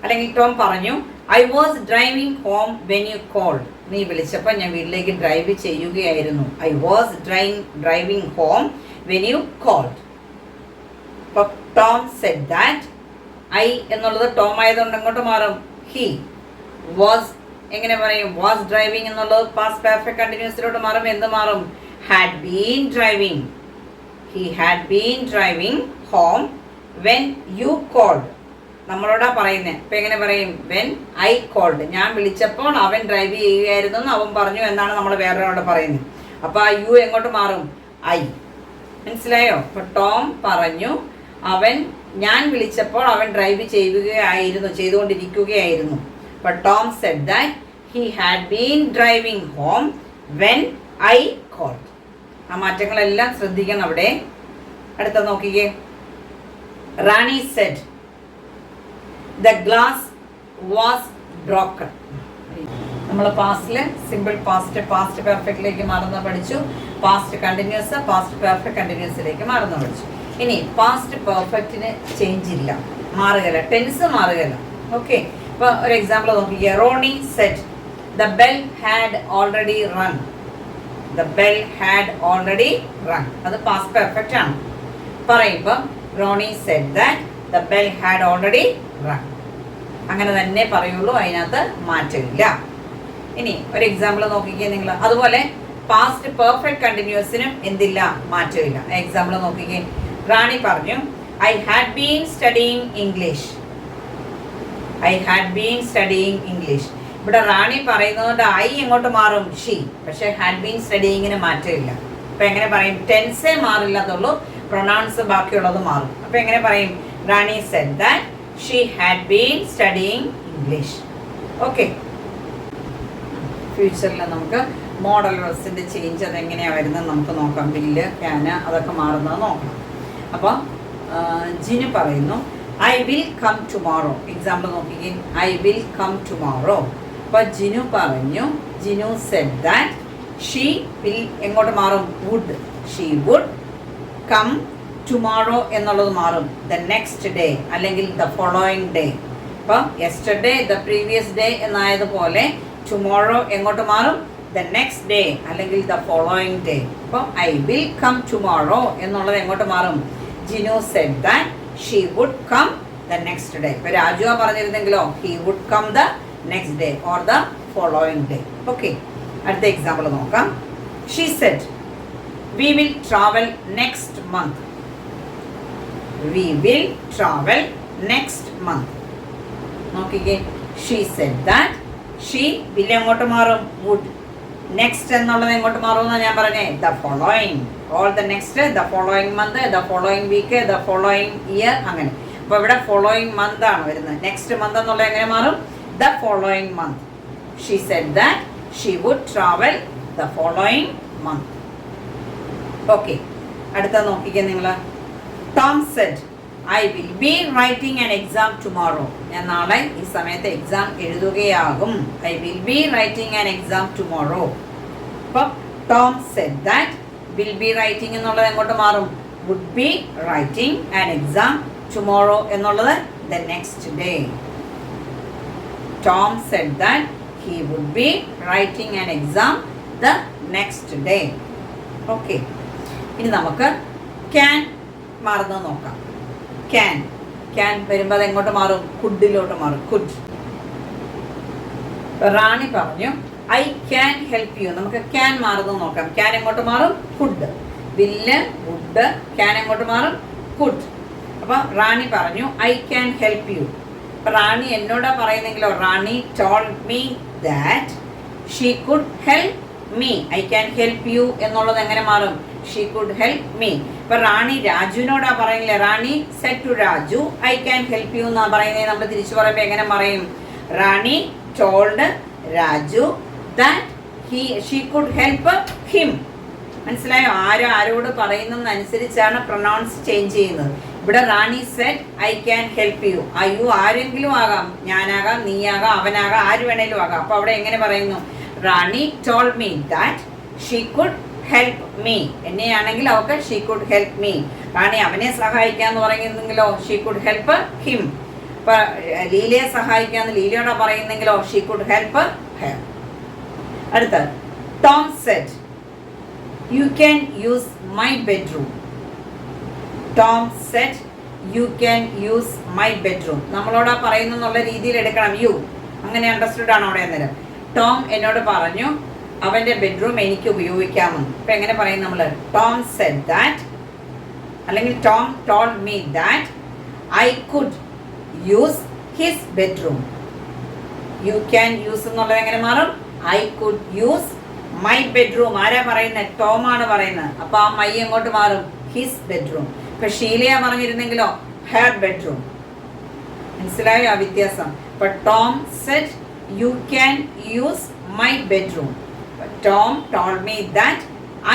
S1: അല്ലെങ്കിൽ Tom പറഞ്ഞു I was driving home when you called. നീ വിളിച്ചപ്പോൾ ഞാൻ വീട്ടിലേക്ക് ഡ്രൈവ് ചെയ്യുകയായിരുന്നു. I was driving home when you called. അപ്പോൾ ടോം said that. I എന്നുള്ളത് ടോം ആയതുകൊണ്ട് എങ്ങോട്ട് മാറും? he was. എങ്ങനെ പറയും? വാസ് ഡ്രൈവിംഗ് എന്നുള്ളത് പാസ്റ്റ് പെർഫെക്റ്റ് കണ്ടിന്യൂസിലോട്ട് മാറും. എന്ത് മാറും? Had been driving. He had been driving home when you called. നമ്മളോടാ പറയുന്നത്. അപ്പം എങ്ങനെ പറയും? When I called. ഞാൻ വിളിച്ചപ്പോൾ അവൻ ഡ്രൈവ് ചെയ്യുകയായിരുന്നു എന്ന് അവൻ പറഞ്ഞു എന്നാണ് നമ്മൾ വേറൊരാളോട് പറയുന്നത്. അപ്പോൾ ആ യു എങ്ങോട്ട് മാറും? ഐ. മനസ്സിലായോ? അപ്പോൾ ടോം പറഞ്ഞു ഞാൻ വിളിച്ചപ്പോൾ അവൻ drive ചെയ്തുകൊണ്ടിരിക്കുകയായിരുന്നു. But Tom said that he had been driving home when I called. ആ മാറ്റങ്ങളെല്ലാം ശ്രദ്ധിക്കണം അവിടെ. അടുത്ത നോക്കിക്കേ. റാണി said the glass was broken. നമ്മൾ പാസ്റ്റിൽ സിമ്പിൾ പാസ്റ്റ് പെർഫെക്റ്റിലേക്ക് മാറുന്ന പഠിച്ചു. പാസ്റ്റ് കണ്ടിന്യൂസ് പാസ്റ്റ് പെർഫെക്റ്റ് കണ്ടിന്യൂസിലേക്ക് മാറുന്ന പഠിച്ചു. ഇനി പാസ്റ്റ് പെർഫെക്റ്റിന് ചേഞ്ച് ഇല്ല, മാറുകയില്ല, ടെൻസ് മാറുകയില്ല. ഓക്കെ, ഇപ്പോൾ ഒരു എക്സാമ്പിൾ നോക്കിക്കുക. Ronnie said the bell had already run. The bell had already run, അത് പാസ്റ്റ് പെർഫെക്റ്റ് ആണ്. പറയുമ്പോൾ Ronnie said that the bell had already run, അങ്ങനെ തന്നെ പറയുള്ളൂ, അതിനകത്ത് മാറ്റമില്ല. ഇനി ഒരു എക്സാമ്പിൾ നോക്കിക്കുക നിങ്ങൾ. അതുപോലെ പാസ്റ്റ് പെർഫെക്റ്റ് കണ്ടിന്യൂസിനും എന്തില്ല? മാറ്റമില്ല. എക്സാമ്പിൾ നോക്കിക്കേ. റാണി പറഞ്ഞു I had been studying English. I had been studying English. ഇവിടെ റാണി പറയുന്നതുകൊണ്ട് ഐ എങ്ങോട്ട് മാറും? ഷീ. പക്ഷേ ഹാഡ് ബീൻ സ്റ്റഡിയിങ്ങിന് മാറ്റമില്ല. അപ്പം എങ്ങനെ പറയും? ടെൻസേ മാറില്ലാത്തുള്ളൂ, പ്രൊനൗൺസ് ബാക്കിയുള്ളത് മാറും. അപ്പം എങ്ങനെ പറയും? Rani said that she had been studying English. Okay, ഫ്യൂച്ചറിൽ നമുക്ക് മോഡൽ വേർബ്സിൻ്റെ ചേഞ്ച് അതെങ്ങനെയാണ് വരുന്നത് നമുക്ക് നോക്കാം. ബില്ല്, ക്യാന്, അതൊക്കെ മാറുന്നത് നോക്കണം. അപ്പോൾ ജിനു പറയുന്നു I will come tomorrow. Example നോക്കിക്കേ. I will come tomorrow. അപ്പോൾ ജിനു പറഞ്ഞു, Jinu said that she will എങ്ങോട്ട് മാറും? Would. She would come tomorrow എന്നുള്ളത് മാറും ദ നെക്സ്റ്റ് ഡേ അല്ലെങ്കിൽ ദ ഫോളോയിങ് ഡേ. അപ്പോൾ യെസ്റ്റർഡേ ദ പ്രീവിയസ് ഡേ എന്നായതുപോലെ ടുമോറോ എങ്ങോട്ട് മാറും? ദ നെക്സ്റ്റ് ഡേ അല്ലെങ്കിൽ ദ ഫോളോയിങ് ഡേ. അപ്പോൾ ഐ വിൽ കം ടുമോറോ എന്നുള്ളത് എങ്ങോട്ട് മാറും? Jinu said that she would come the next day. ഇപ്പോൾ രാജുവ പറഞ്ഞിരുന്നെങ്കിലോ he would come the next day or the following day. Okay, അടുത്ത എക്സാമ്പിൾ നോക്കാം. She said we will travel next month. We will travel next month. നോക്കിക്കേ. She said that she will എങ്ങോട്ട് മാറും? Would. Next എന്നുള്ളത് എങ്ങോട്ട് മാറുമെന്നാണ് ഞാൻ പറഞ്ഞേ? The following. All the next, the following month, the following week, the following year, അങ്ങനെ. അപ്പോൾ ഇവിടെ ഫോളോയിങ് മന്ത് ആണ് വരുന്നത്. നെക്സ്റ്റ് മന്ത് എന്നുള്ളത് എങ്ങനെ മാറും? The following month. She said that she would travel the following month. Okay, അടുത്ത നോക്കിക്കേ നിങ്ങൾ. Tom said I will be writing an exam tomorrow. ഞാൻ നാളെ ഈ സമയത്ത് എക്സാം എഴുതുകയാകും. I will be writing an exam tomorrow. അപ്പം Tom said that will be writing എന്നുള്ളത് എങ്ങോട്ട് മാറും? Would be writing an exam tomorrow എന്നുള്ളത് the next day. Tom said that he would be writing an exam the next day. Okay, ഇനി നമുക്ക് can മാറുന്നത് നോക്കാം. Can വരുമ്പോൾ അത് എങ്ങോട്ട് മാറും? കുഡിലോട്ട് മാറും. കുഡ്. റാണി പറഞ്ഞു ഐ ക്യാൻ ഹെൽപ്പ് യു. നമുക്ക് ക്യാൻ മാറുന്നത് നോക്കാം. ക്യാൻ എങ്ങോട്ട് മാറും? കുഡ്. വില്ല്, വുഡ്. ക്യാൻ എങ്ങോട്ട് മാറും? കുഡ്. അപ്പൊ റാണി പറഞ്ഞു ഐ ക്യാൻ ഹെൽപ്പ് യു. അപ്പൊ റാണി എന്നോടാ പറയുന്നെങ്കിലോ, Rani told me that she could help me. I can help you എന്നുള്ളത് എങ്ങനെ മാറും? She could help me. ഇപ്പൊ റാണി രാജുവിനോടാ പറയുന്നില്ലേ, Rani said to Raju I can help you എന്നാ പറയുന്നത്. നമ്മൾ തിരിച്ചു പറയുമ്പോ എങ്ങനെ പറയും? Rani told Raju that she could help him. മനസ്സിലായോ? ആരോട് പറയുന്നതനുസരിച്ചാണ് പ്രൊനൗൺസ് ചേഞ്ച് ചെയ്യുന്നത്. ഇവിടെ Rani said I can help you. അയ്യോ ആരെങ്കിലും ആകാം, ഞാനാകാം, നീയാകാം, അവനാകാം, ആര് വേണേലും ആകാം. അപ്പൊ അവിടെ എങ്ങനെ പറയുന്നു? Rani told me that she could help me. എന്നെയാണെങ്കിൽ അവർക്ക് she could help me. Rani അവനെ സഹായിക്കാന്ന് പറയുന്നെങ്കിലോ ഷീ കുഡ് ഹെൽപ്പ് ഹിം. ഇപ്പൊ ലീലയെ സഹായിക്കാന്ന് ലീലയോടെ പറയുന്നെങ്കിലോ ഷീ കുഡ് ഹെൽപ്പ് ഹെർ. അടുത്ത Tom said you can use my bedroom. Tom said you can use my bedroom. നമ്മളോടാ പറയുന്നു എന്നുള്ള രീതിയിൽ എടുക്കണം. യു അങ്ങനെ അണ്ടർസ്റ്റുഡ് ആണോ അവിടെ? അന്നേരം ടോം എന്നോട് പറഞ്ഞു അവന്റെ ബെഡ്റൂം എനിക്ക് ഉപയോഗിക്കാമെന്ന്. ഇപ്പൊ എങ്ങനെ പറയും നമ്മൾ? ടോം സെഡ് ദാറ്റ്, അല്ലെങ്കിൽ Tom told me that I could use his bedroom. U can use എന്നുള്ളത് എങ്ങനെ മാറും? I could use my bedroom. ആരാ പറയുന്നത്? ടോം ആണ് പറയുന്നത്. അപ്പൊ ആ മൈ എങ്ങോട്ട് മാറും? His bedroom. ഇപ്പൊ ഷീലയാ പറഞ്ഞിരുന്നെങ്കിലോ ഹെർ ബെഡ്റൂം. മനസ്സിലായോ ആ വ്യത്യാസം? ഇപ്പൊ Tom said you can use my bedroom. Tom told me that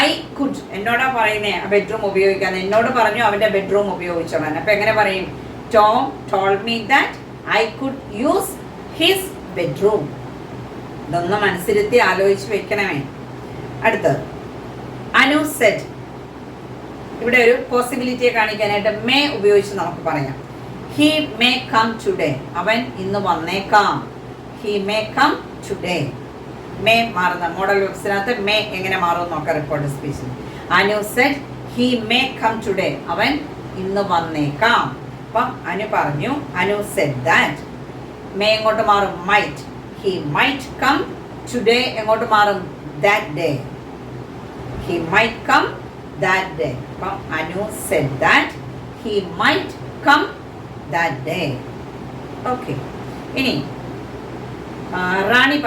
S1: I could, എന്നോടാ പറയുന്നേ ആ ബെഡ്റൂം ഉപയോഗിക്കാൻ. എന്നോട് പറഞ്ഞു അവന്റെ ബെഡ്റൂം ഉപയോഗിച്ചോളാൻ. അപ്പൊ എങ്ങനെ പറയും? Tom told me that I could use his bedroom. ഇതൊന്നും മനസ്സിരുത്തി ആലോചിച്ച് വെക്കണമേ. അടുത്തത് അനു സെഡ്. ഇവിടെ ഒരു പോസിബിലിറ്റിയെ കാണിക്കാനായിട്ട് മേ ഉപയോഗിച്ച് നമുക്ക് പറയാം. He may come today. അവൻ ഇന്ന് വന്നേക്കാം. He may come today. May മാറുന്ന മോഡൽ വെബ്സിനകത്ത് മേ എങ്ങനെ മാറും നോക്കാം റിപ്പോർട്ട് സ്പീച്ചിൽ. Anu said he may come today. അവൻ ഇന്ന് വന്നേക്കാം. അപ്പം അനു പറഞ്ഞു അനു സെഡ് ദാറ്റ്. മേ എങ്ങോട്ട് മാറും? Might. He might come today എങ്ങോട്ട് മാറും? That day. He might come that day. അപ്പം Anu said that he might come that day. Okay, ഇനി റാണി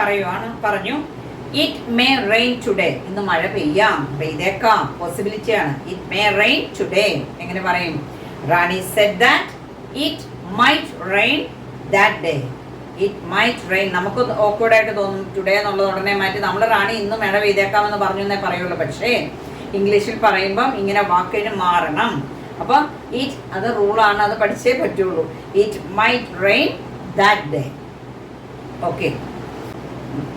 S1: പറഞ്ഞു ഇറ്റ് മേ റെയിൻ ടുഡേ. ഇന്ന് മഴ പെയ്തേക്കാം. പോസിബിലിറ്റിയാണ്. ഇറ്റ് മേ റെയിൻ ടുഡേ എങ്ങനെ പറയും? Rani said that it might rain that day. It might rain. നമുക്ക് ഓക്വേർഡായിട്ട് തോന്നും ടുഡേ എന്നുള്ളത് ഉടനെ മാറ്റി നമ്മൾ റാണി ഇന്ന് മഴ പെയ്തേക്കാമെന്ന് പറഞ്ഞു എന്നേ പറയുള്ളൂ. പക്ഷേ ഇംഗ്ലീഷിൽ പറയുമ്പം ഇങ്ങനെ വാക്കിന് മാറണം. അപ്പൊ ഇറ്റ് അത് റൂളാണ്, അത് പഠിച്ചേ പറ്റുള്ളൂ. It might rain that day. Okay,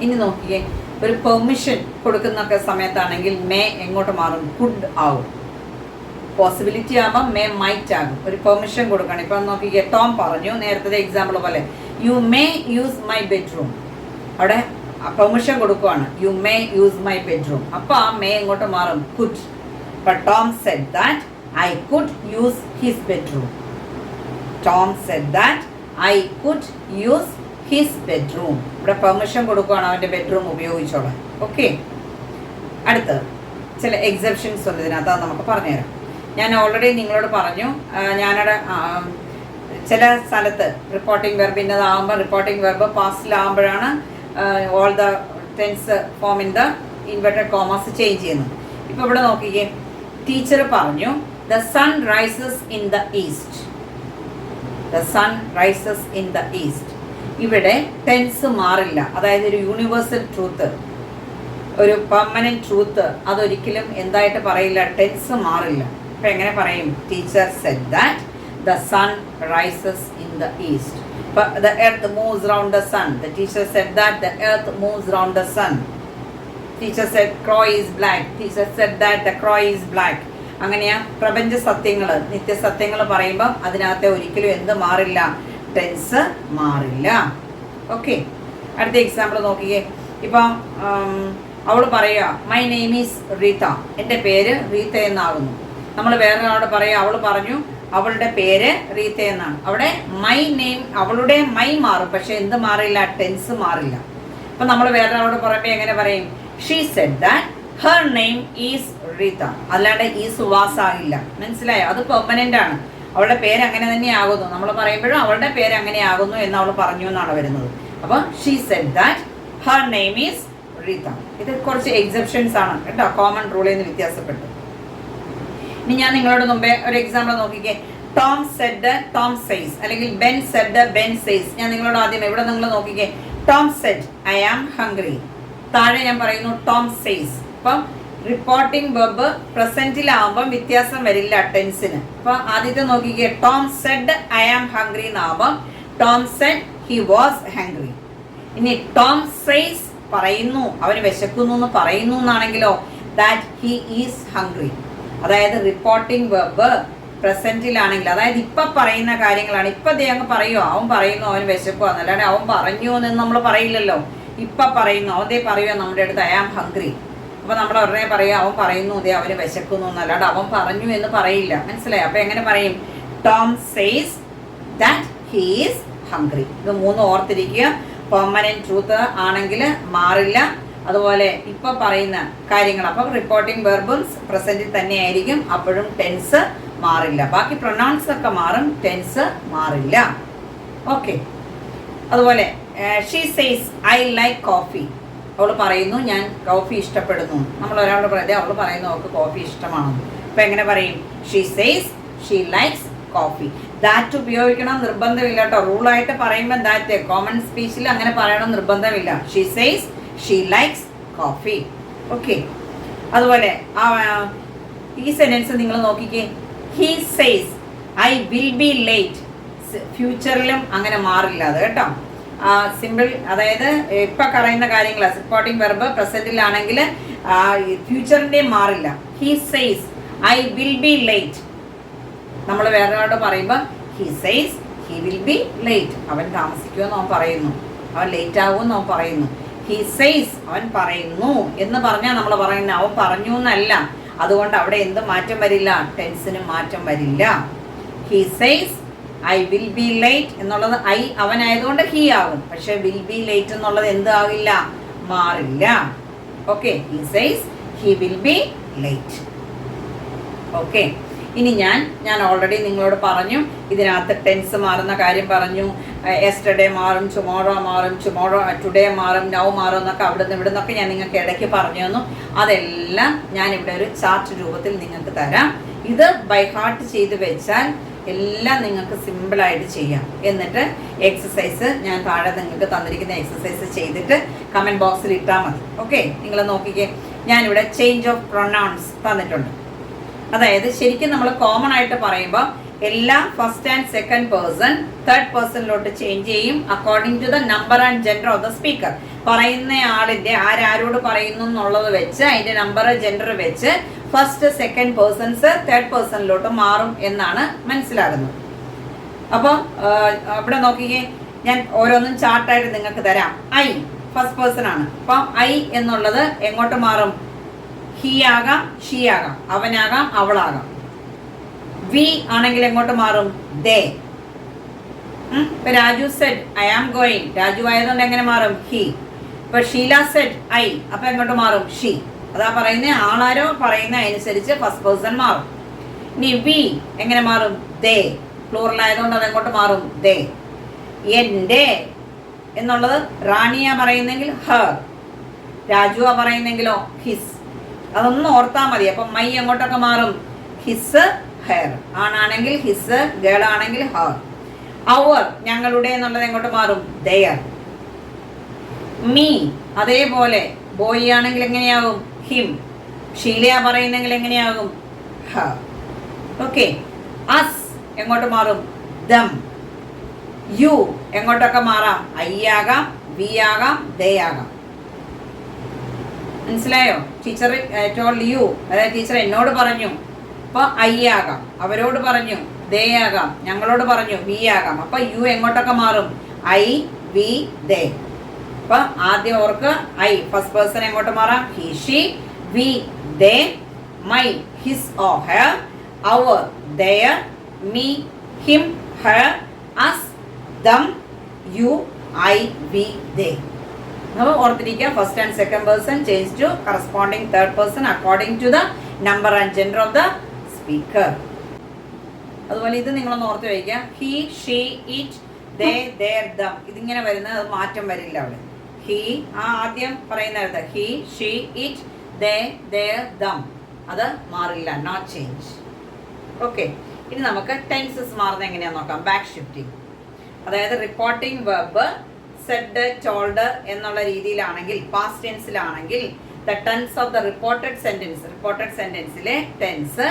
S1: ഇനി നോക്കിയേ, ഒരു പെർമിഷൻ കൊടുക്കുന്നൊക്കെ സമയത്താണെങ്കിൽ മേ എങ്ങോട്ട് മാറും? കുഡ് ആവും. പോസിബിലിറ്റി ആകുമ്പോൾ മേ മൈറ്റ് ആകും. ഒരു പെർമിഷൻ കൊടുക്കണം. ഇപ്പം നോക്കിക്കേ, ടോം പറഞ്ഞു നേരത്തെ എക്സാമ്പിൾ പോലെ you may use my bedroom. അവിടെ പെർമിഷൻ കൊടുക്കുവാണ്. You may use my bedroom. അപ്പൊ ആ മേ എങ്ങോട്ട് മാറും? Could. But Tom said that I could use his bedroom. Tom said that I could use his bedroom. ഇവിടെ permission കൊടുക്കുകയാണ് അവൻ്റെ bedroom ഉപയോഗിച്ചോളാൻ. Okay, അടുത്ത് ചില എക്സെപ്ഷൻസ് ഉണ്ട് ഇതിനകത്ത്. അത് നമുക്ക് പറഞ്ഞുതരാം. ഞാൻ ഓൾറെഡി നിങ്ങളോട് പറഞ്ഞു, ഞാനവിടെ ചില സ്ഥലത്ത് റിപ്പോർട്ടിംഗ് വെർബ് ഇന്നതാകുമ്പോൾ റിപ്പോർട്ടിംഗ് വെർബ് പാസ്റ്റിലാകുമ്പോഴാണ് all the tense form in the inverted commas change ചെയ്യുന്നത്. ഇപ്പോൾ ഇവിടെ നോക്കിക്കേ, ടീച്ചർ പറഞ്ഞു the sun rises in the east. The sun rises in the east. ഇവിടെ ടെൻസ് മാറില്ല. അതായത് ഒരു യൂണിവേഴ്സൽ ട്രൂത്ത്, ഒരു പെർമനന്റ് ട്രൂത്ത്, അതൊരിക്കലും എന്തായിട്ട് പറയില്ല, ടെൻസ് മാറില്ല. അപ്പൊ എങ്ങനെ പറയും? Teacher said that the sun rises in the east. The earth moves round the sun. The teacher said that the earth moves round the sun. Teacher said crow is black. Teacher said that the crow is black. അങ്ങനെയാ പ്രപഞ്ച സത്യങ്ങൾ, നിത്യസത്യങ്ങൾ പറയുമ്പോൾ അതിനകത്തെ ഒരിക്കലും എന്ത് മാറില്ല? Tense മാറില്ല. Okay, അടുത്ത എക്സാമ്പിൾ നോക്കിയേ. ഇപ്പം അവൾ പറയുക മൈ നെയിം ഈസ് റീത്ത, എൻ്റെ പേര് റീത്ത എന്നാകുന്നു. നമ്മൾ വേറൊരാളോട് പറയുക, അവൾ പറഞ്ഞു അവളുടെ പേര് റീത്ത എന്നാണ്. അവിടെ മൈ നെയിം, അവളുടെ മൈ മാറും, പക്ഷെ എന്ത് മാറില്ല, ടെൻസ് മാറില്ല. അപ്പൊ നമ്മൾ വേറൊരാളോട് പറയുമ്പോൾ എങ്ങനെ പറയും, she said that her name is Rita, അല്ലാണ്ട് ഈസ് വാസ് ആകില്ല. മനസ്സിലായോ? അത് പെർമനന്റ് ആണ്. അവളുടെ പേര് അങ്ങനെ തന്നെ ആകുന്നു. നമ്മൾ പറയുമ്പോഴും അവളുടെ പേര് അങ്ങനെ ആകുന്നു എന്ന് അവൾ പറഞ്ഞു എന്നാണ് വരുന്നത്. അപ്പൊ she said that her name is Rita. ഇത് കുറച്ച് എക്സെപ്ഷൻസ് ആണ് കേട്ടോ, കോമൺ റൂളിൽ നിന്ന് വ്യത്യാസപ്പെട്ടു. ഇനി ഞാൻ നിങ്ങളോട് മുമ്പേ ഒരു എക്സാമ്പിൾ നോക്കിക്കേ. ടോം സെഡ് ടോം സെയ്സ്, അല്ലെങ്കിൽ ബെൻ സെഡ് ബെൻ സെയ്സ്. ഞാൻ നിങ്ങളോട് ആദ്യം ഇവിടെ നിങ്ങൾ നോക്കിക്കേ. Tom said I am hungry. താഴെ ഞാൻ പറയുന്നു ടോം സെയ്സ്. അപ്പം റിപ്പോർട്ടിംഗ് വെർബ് പ്രസന്റിലാവുമ്പം വ്യത്യാസം വരില്ല ടെൻസിന്. അപ്പൊ ആദ്യത്തെ നോക്കിക്കേ, Tom said I am hungry എന്നാവുമ്പം Tom said he was hungry. ഇനി ടോം സെയ്സ് പറയുന്നു, അവന് വിശക്കുന്നു എന്ന് പറയുന്നു എന്നാണെങ്കിലോ ദാറ്റ് ഹി ഈസ് ഹംഗ്രി. അതായത് റിപ്പോർട്ടിംഗ് വെർബ് പ്രസന്റിലാണെങ്കിൽ, അതായത് ഇപ്പൊ പറയുന്ന കാര്യങ്ങളാണ്. ഇപ്പൊ അങ്ങ് പറയുമോ, അവൻ പറയുന്നു അവന് വിശക്കുവാന്ന്, അല്ലാണ്ട് അവൻ പറഞ്ഞു എന്ന് നമ്മൾ പറയില്ലല്ലോ. ഇപ്പൊ പറയുന്നു, അവൻ പറയുക നമ്മുടെ അടുത്ത് ഐ ആം ഹംഗ്രി. അപ്പൊ നമ്മൾ ഉടനെ പറയുക അവൻ പറയുന്നു ദേ അവന് വിശക്കുന്നു എന്നല്ലാണ്ട് അവൻ പറഞ്ഞു എന്ന് പറയില്ല. മനസ്സിലായി? അപ്പൊ എങ്ങനെ പറയും, Tom says that he is hungry. ഇത് മൂന്ന് ഓർത്തിരിക്കുക. പെർമനന്റ് ട്രൂത്ത് ആണെങ്കിൽ മാറില്ല. അതുപോലെ ഇപ്പൊ പറയുന്ന കാര്യങ്ങൾ, അപ്പം റിപ്പോർട്ടിംഗ് വെർബും പ്രസന്റിൽ തന്നെ ആയിരിക്കും, അപ്പോഴും ടെൻസ് മാറില്ല. ബാക്കി പ്രൊനൗൺസ് ഒക്കെ മാറും, ടെൻസ് മാറില്ല. ഓക്കെ. അതുപോലെ she says I like coffee. അവൾ പറയുന്നു ഞാൻ കോഫി ഇഷ്ടപ്പെടുന്നു. നമ്മൾ ഒരാളോട് പറയാതെ അവൾ പറയുന്നു അവൾക്ക് കോഫി ഇഷ്ടമാണെന്ന്. അപ്പൊ എങ്ങനെ പറയും, she says she likes coffee. That ഉപയോഗിക്കണം നിർബന്ധമില്ല കേട്ടോ. റൂളായിട്ട് പറയുമ്പോൾ ദാറ്റ്, കോമൺ സ്പീച്ചിൽ അങ്ങനെ പറയണം നിർബന്ധമില്ല. She says she likes coffee. Okay. അതുപോലെ ഈ സെന്റൻസ് നിങ്ങൾ നോക്കിക്കേ. He says I will be late. ഫ്യൂച്ചറിലും അങ്ങനെ മാറില്ല അത് കേട്ടോ. സിമ്പിൾ, അതായത് ഇപ്പൊ പറയുന്ന കാര്യങ്ങൾ സപ്പോർട്ടിംഗ് വെർബ് പ്രസന്റിലാണെങ്കിൽ ഫ്യൂച്ചറിന്റെയും മാറില്ല. He says I will be late. നമ്മൾ വേറൊരാളോട് പറയുമ്പോൾ he says he will be late. അവൻ താമസിക്കുമെന്ന് അവൻ പറയുന്നു, അവൻ ലേറ്റ് ആകുമെന്ന് അവൻ പറയുന്നു. ഹി സെയ്സ് അവൻ പറയുന്നു എന്ന് പറഞ്ഞാൽ നമ്മൾ പറയുന്നത് അവൻ പറഞ്ഞു എന്നല്ല. അതുകൊണ്ട് അവിടെ എന്ത് മാറ്റം വരില്ല, ടെൻസിന് മാറ്റം വരില്ല. He says I will be late എന്നുള്ളത് ഐ അവനായതുകൊണ്ട് ഹി ആകും. പക്ഷെ വിൽ ബി ലേറ്റ് എന്നുള്ളത് എന്താകില്ല, മാറില്ല. Okay. He says he will be late. Okay. ഇനി ഞാൻ ഓൾറെഡി നിങ്ങളോട് പറഞ്ഞു, ഇതിനകത്ത് ടെൻസ് മാറുന്ന കാര്യം പറഞ്ഞു. യെസ്റ്റർഡേ മാറും, ടുമോറോ മാറും, ടുഡേ മാറും, നൗ മാറും എന്നൊക്കെ അവിടുന്ന് ഇവിടുന്നൊക്കെ ഞാൻ നിങ്ങൾക്ക് ഇടയ്ക്ക് പറഞ്ഞു തന്നു. അതെല്ലാം ഞാനിവിടെ ഒരു ചാർട്ട് രൂപത്തിൽ നിങ്ങൾക്ക് തരാം. ഇത് ബൈ ഹാർട്ട് ചെയ്ത് വെച്ചാൽ എല്ലാം നിങ്ങൾക്ക് സിമ്പിളായിട്ട് ചെയ്യാം. എന്നിട്ട് എക്സസൈസ് ഞാൻ താഴെ നിങ്ങൾക്ക് തന്നിരിക്കുന്ന എക്സസൈസ് ചെയ്തിട്ട് കമൻറ്റ് ബോക്സിൽ ഇട്ടാൽ മതി. ഓക്കെ. നിങ്ങൾ നോക്കിക്കേ, ഞാനിവിടെ ചേഞ്ച് ഓഫ് പ്രൊനൗൺസ് തന്നിട്ടുണ്ട്. അതായത് ശരിക്കും നമ്മൾ കോമൺ ആയിട്ട് പറയുമ്പോൾ എല്ലാം first and second person third പേഴ്സണിലോട്ട് ചേഞ്ച് ചെയ്യും according to the number and gender of the speaker. പറയുന്ന ആളിന്റെ ആരോട് പറയുന്നു എന്നുള്ളത് വെച്ച് അതിന്റെ നമ്പർ ജെൻഡർ വെച്ച് ഫസ്റ്റ് സെക്കൻഡ് പേഴ്സൺസ് തേർഡ് പേഴ്സണിലോട്ട് മാറും എന്നാണ് മനസ്സിലാകുന്നത്. അപ്പം ഇവിടെ നോക്കിക്കേ, ഞാൻ ഓരോന്നും ചാർട്ടായിട്ട് നിങ്ങൾക്ക് തരാം. ഐ ഫസ്റ്റ് പേഴ്സൺ ആണ്. അപ്പം ഐ എന്നുള്ളത് എങ്ങോട്ട് മാറും, ഹി ആകാം, ഷീ ആകാം, അവനാകാം, അവളാകാം. വി ആണെങ്കിൽ എങ്ങോട്ട് മാറും, ദേ. ഇപ്പൊ Raju said I am going, Raju ആയതുകൊണ്ട് എങ്ങനെ മാറും, ഹി. ഇപ്പൊ ഷീല സെഡ് ഐ, അപ്പൊ എങ്ങോട്ട് മാറും, ഷീ. അതാ പറയുന്ന ആളാരോ പറയുന്ന അനുസരിച്ച് ഫസ്റ്റ് പേഴ്സൺ മാറും. ഇനി വി എങ്ങനെ മാറും, ദേ. പ്ലൂറൽ ആയതുകൊണ്ട് അത് എങ്ങോട്ട് മാറും, ദേ. എന്റെ എന്നുള്ളത് റാണിയാ പറയുന്നെങ്കിൽ ഹർ, രാജുവാ പറയുന്നെങ്കിലോ ഹിസ്. അതൊന്നും ഓർത്താൽ മതി. അപ്പം മൈ എങ്ങോട്ടൊക്കെ മാറും, ഹിസ്, ഹെയർ. ആണാണെങ്കിൽ ഹിസ്, ഗേൾ ആണെങ്കിൽ ഹർ. അവർ ഞങ്ങളുടെ എന്നുള്ളത് എങ്ങോട്ട് മാറും, ദെയർ. മീ അതേപോലെ ബോയ് ആണെങ്കിൽ എങ്ങനെയാകും, ഹിം. ഷീലയാ പറയുന്നെങ്കിൽ എങ്ങനെയാകും, ഹർ. ഓക്കെ. അസ് എങ്ങോട്ട് മാറും, ദം. യു എങ്ങോട്ടൊക്കെ മാറാം, ഐ ആകാം, വി ആകാം, ദേ ആകാം. മനസ്സിലായോ? ടീച്ചർ ടോൾഡ് യു, അതായത് ടീച്ചർ എന്നോട് പറഞ്ഞു. അപ്പൊ ഐ ആകാം, അവരോട് പറഞ്ഞു ദേ ആകാം, ഞങ്ങളോട് പറഞ്ഞു വി ആകാം. അപ്പൊ യു എങ്ങോട്ടൊക്കെ മാറും, ഐ, വി, ദേ. അപ്പൊ ആദ്യം ഓർക്ക് ഐ ഫസ്റ്റ് പേഴ്സൺ എങ്ങോട്ട് മാറാം? He she, we they, my his or her, our their, me him her, us them, you I we they. അപ്പോൾ ഓർത്തിരിക്കുക, first and second person change to corresponding third person according to the number and gender of the speaker. അതുപോലെ ഇത് നിങ്ങളൊന്ന് ഓർത്ത് വയ്ക്കുക. He, she, it, they, their, them. ഇതിങ്ങനെ വരുന്നത് അത് മാറ്റം വരില്ല അവിടെ. ഹി ആദ്യം പറയുന്നത് he, she, it, they, their, them. അത് മാറില്ല, നോട്ട് ചേഞ്ച്. ഓക്കെ, ഇനി നമുക്ക് ടെൻസസ് മാറുന്നത് എങ്ങനെയാന്ന് നോക്കാം. ബാക്ക് ഷിഫ്റ്റിംഗ്, അതായത് റിപ്പോർട്ടിംഗ് വെർബ് സെഡ്, ടോൾഡ് എന്നുള്ള രീതിയിലാണെങ്കിൽ, പാസ്റ്റ് ടെൻസിലാണെങ്കിൽ the tense of the reported sentence, reported സെന്റൻസിലെ tense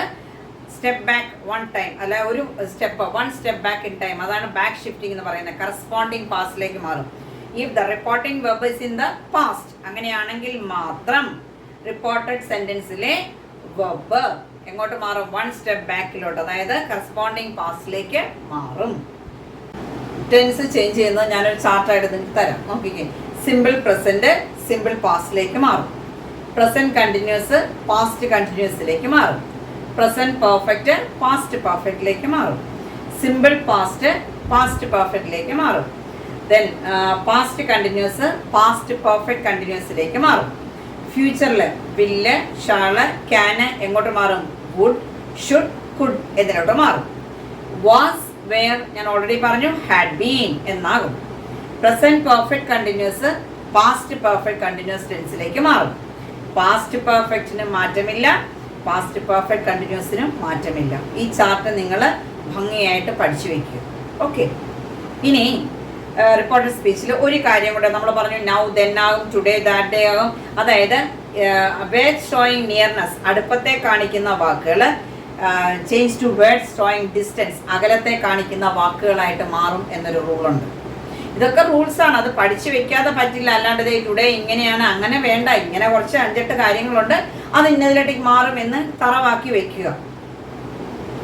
S1: step back one time, അല്ല ഒരു step, one step back in time, അതാണ് ബാക്ക് ഷിഫ്റ്റിംഗ് എന്ന് പറയുന്നത്. കറസ്പോണ്ടിങ് പാസ്റ്റിലേക്ക് മാറും. If the reporting verb is in the past, അങ്ങനെയാണെങ്കിൽ മാത്രം റിപ്പോർട്ടഡ് സെന്റൻസിലെ വെർബ് എങ്ങോട്ട് മാറും? വൺ സ്റ്റെപ്പ് ബാക്കിലോട്ട്, അതായത് കറസ്പോണ്ടിങ് പാസ്റ്റിലേക്ക് മാറും. ടെൻസ് ചേഞ്ച് ചെയ്യുന്നത് ഞാനൊരു ചാർട്ടായിട്ട് നിങ്ങൾക്ക് തരാം, നോക്കിക്കേ. സിമ്പിൾ പ്രസന്റ് സിമ്പിൾ പാസ്റ്റിലേക്ക് മാറും. പ്രസന്റ് കണ്ടിന്യൂസ് പാസ്റ്റ് കണ്ടിന്യൂസിലേക്ക് മാറും. പ്രസന്റ് പെർഫെക്റ്റ് പാസ്റ്റ് പെർഫെക്റ്റിലേക്ക് മാറും. സിമ്പിൾ പാസ്റ്റ് പാസ്റ്റ് പെർഫെക്റ്റിലേക്ക് മാറും. Then past continuous past perfect കണ്ടിന്യൂസിലേക്ക് മാറും. ഫ്യൂച്ചറിൽ വില്ല്, ഷാള്, ക്യാന് എങ്ങോട്ട് മാറും? വുഡ്, ഷുഡ്, കുഡ് എന്നിലോട്ട് മാറും. വാസ്, വേർ ഞാൻ ഓൾറെഡി പറഞ്ഞു, ഹാഡ് ബീൻ എന്നാകും. Present perfect continuous past perfect continuous ടെൻസിലേക്ക് മാറും. പാസ്റ്റ് പെർഫെക്റ്റിന് മാറ്റമില്ല, പാസ്റ്റ് പെർഫെക്റ്റ് കണ്ടിന്യൂസിനും മാറ്റമില്ല. ഈ ചാർട്ട് നിങ്ങൾ ഭംഗിയായിട്ട് പഠിച്ചു വയ്ക്കുക. ഓക്കെ, ഇനി റിപ്പോർട്ടഡ് സ്പീച്ചിൽ ഒരു കാര്യം കൂടെ നമ്മൾ പറഞ്ഞു. നൗ, ദെൻ ആകും, ടുഡേ, ദാറ്റ് ഡേ ആകും. അതായത് വേർഡ്സ് ഷോയിങ് നിയർനെസ്, അടുപ്പത്തെ കാണിക്കുന്ന വാക്കുകൾ change to words showing distance, അകലത്തെ കാണിക്കുന്ന വാക്കുകളായിട്ട് മാറും എന്നൊരു റൂളുണ്ട്. ഇതൊക്കെ റൂൾസാണ്, അത് പഠിച്ചു വെക്കാതെ പറ്റില്ല. അല്ലാണ്ട് ടുഡേ ഇങ്ങനെയാണ്, അങ്ങനെ വേണ്ട. ഇങ്ങനെ കുറച്ച് 5-8 കാര്യങ്ങളുണ്ട്, അത് ഇന്നതിലേക്ക് മാറും എന്ന് തറവാക്കി വെക്കുക.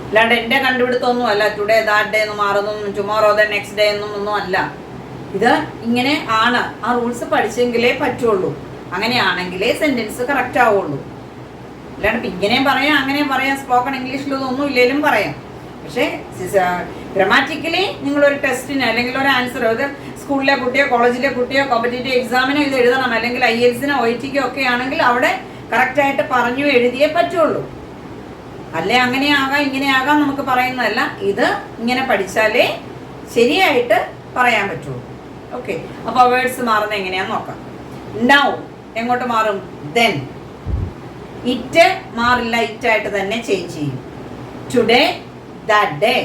S1: അല്ലാണ്ട് എൻ്റെ കണ്ടുപിടുത്തൊന്നും അല്ല ടുഡേ ദാറ്റ് ഡേ എന്ന് മാറുന്നൊന്നും, ടുമോറോ ദ നെക്സ്റ്റ് ഡേ ഒന്നും അല്ല. ഇത് ഇങ്ങനെ ആണ്. ആ റൂൾസ് പഠിച്ചെങ്കിലേ പറ്റുള്ളൂ. അങ്ങനെയാണെങ്കിലേ സെന്റൻസ് കറക്റ്റ് ആവുള്ളൂ. അല്ലാണ്ട് ഇങ്ങനെയും പറയാം അങ്ങനെയും പറയാം, സ്പോക്കൺ ഇംഗ്ലീഷിലൊന്നും ഇല്ലെങ്കിലും പറയാം. പക്ഷേ ഗ്രമാറ്റിക്കലി നിങ്ങളൊരു ടെസ്റ്റിന് അല്ലെങ്കിൽ ഒരു ആൻസർ, ഇത് സ്കൂളിലെ കുട്ടിയോ കോളേജിലെ കുട്ടിയോ കോമ്പറ്റേറ്റീവ് എക്സാമിനോ ഇത് എഴുതണം, അല്ലെങ്കിൽ IELTS-നോ OIT-ക്കോ ഒക്കെ ആണെങ്കിൽ അവിടെ കറക്റ്റായിട്ട് പറഞ്ഞു എഴുതിയേ പറ്റുള്ളൂ. അല്ലേ അങ്ങനെയാകാം ഇങ്ങനെയാകാം നമുക്ക് പറയുന്നതല്ല. ഇത് ഇങ്ങനെ പഠിച്ചാലേ ശരിയായിട്ട് പറയാൻ പറ്റുള്ളൂ. ഓക്കെ, അപ്പോൾ വേർഡ്സ് മാറുന്നത് എങ്ങനെയാന്ന് നോക്കാം. നൗ എങ്ങോട്ട് മാറും? ദെൻ. ഇറ്റ് മാറില്ല, ഇറ്റായിട്ട് തന്നെ ചേഞ്ച് ചെയ്യും. Today, that day.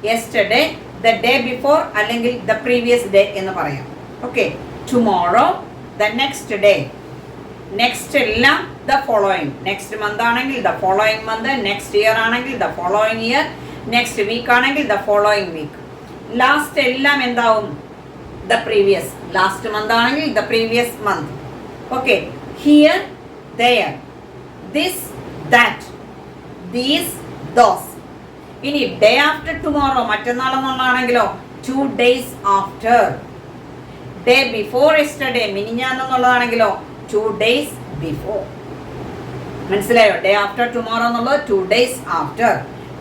S1: Yesterday, the day before അല്ലെങ്കിൽ ദ പ്രീവിയസ് ഡേ എന്ന് പറയാം. Okay, tomorrow, the next day. Next എല്ലാം ദ ഫോളോയിങ്. നെക്സ്റ്റ് മന്ത് ആണെങ്കിൽ the following month, next year ആണെങ്കിൽ the following year, next week ആണെങ്കിൽ the following week. Last എല്ലാം എന്താവും? The previous. Last month ആണെങ്കിൽ the previous month. Okay, here, there, this, that, these, those. ഇനി day after tomorrow, മറ്റന്നാളെന്നുള്ളതാണെങ്കിലോ 2 days after. Day before yesterday, മിനിഞ്ഞാന്നെന്നുള്ളതാണെങ്കിലോ 2 days before. മനസ്സിലായോ? Day after tomorrow എന്നുള്ളത് 2 days after.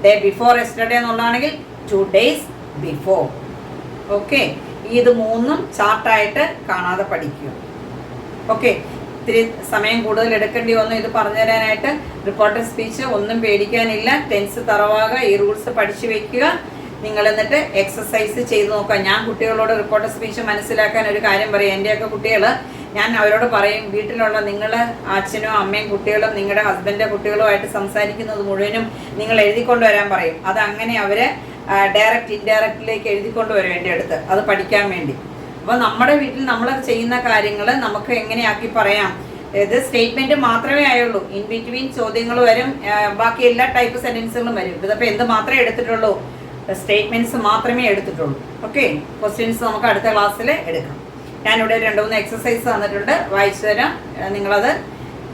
S1: Day before yesterday എന്നുള്ളതാണെങ്കിൽ 2 days before. Okay, ഇത് മൂന്നും ചാർട്ടായിട്ട് കാണാതെ പഠിക്കുക. ഓക്കെ, ഇത്തിരി സമയം കൂടുതൽ എടുക്കേണ്ടി വന്നു ഇത് പറഞ്ഞു തരാനായിട്ട്. റിപ്പോർട്ടഡ് സ്പീച്ച് ഒന്നും പേടിക്കാനില്ല. ടെൻസ് തറവാകുക, ഈ റൂൾസ് പഠിച്ചു വെക്കുക. നിങ്ങൾ എന്നിട്ട് എക്സസൈസ് ചെയ്ത് നോക്കുക. ഞാൻ കുട്ടികളോട് റിപ്പോർട്ടഡ് സ്പീച്ച് മനസ്സിലാക്കാൻ ഒരു കാര്യം പറയും. എൻ്റെയൊക്കെ കുട്ടികൾ, ഞാൻ അവരോട് പറയും, വീട്ടിലുള്ള നിങ്ങൾ അച്ഛനും അമ്മയും കുട്ടികളും നിങ്ങളുടെ ഹസ്ബൻഡിൻ്റെ കുട്ടികളുമായിട്ട് സംസാരിക്കുന്നത് മുഴുവനും നിങ്ങൾ എഴുതിക്കൊണ്ട് വരാൻ പറയും. അതങ്ങനെ അവർ ഡയറക്റ്റ് ഇൻഡയറക്റ്റിലേക്ക് എഴുതിക്കൊണ്ട് വരും എൻ്റെ അടുത്ത്, അത് പഠിക്കാൻ വേണ്ടി. അപ്പോൾ നമ്മുടെ വീട്ടിൽ നമ്മൾ ചെയ്യുന്ന കാര്യങ്ങൾ നമുക്ക് എങ്ങനെയാക്കി പറയാം. ഇത് സ്റ്റേറ്റ്മെൻറ്റ് മാത്രമേ ആയുള്ളൂ. ഇൻ ബിറ്റ്വീൻ ചോദ്യങ്ങൾ വരും, ബാക്കി എല്ലാ ടൈപ്പ് സെൻറ്റൻസുകളും വരും. ഇതിപ്പോൾ എന്ത് മാത്രമേ എടുത്തിട്ടുള്ളൂ? സ്റ്റേറ്റ്മെൻറ്റ്സ് മാത്രമേ എടുത്തിട്ടുള്ളൂ. ഓക്കെ, ക്വസ്റ്റ്യൻസ് നമുക്ക് അടുത്ത ക്ലാസ്സിൽ എടുക്കാം. ഞാനിവിടെ 2-3 എക്സസൈസ് തന്നിട്ടുണ്ട്, വായിച്ചു തരാം. നിങ്ങളത്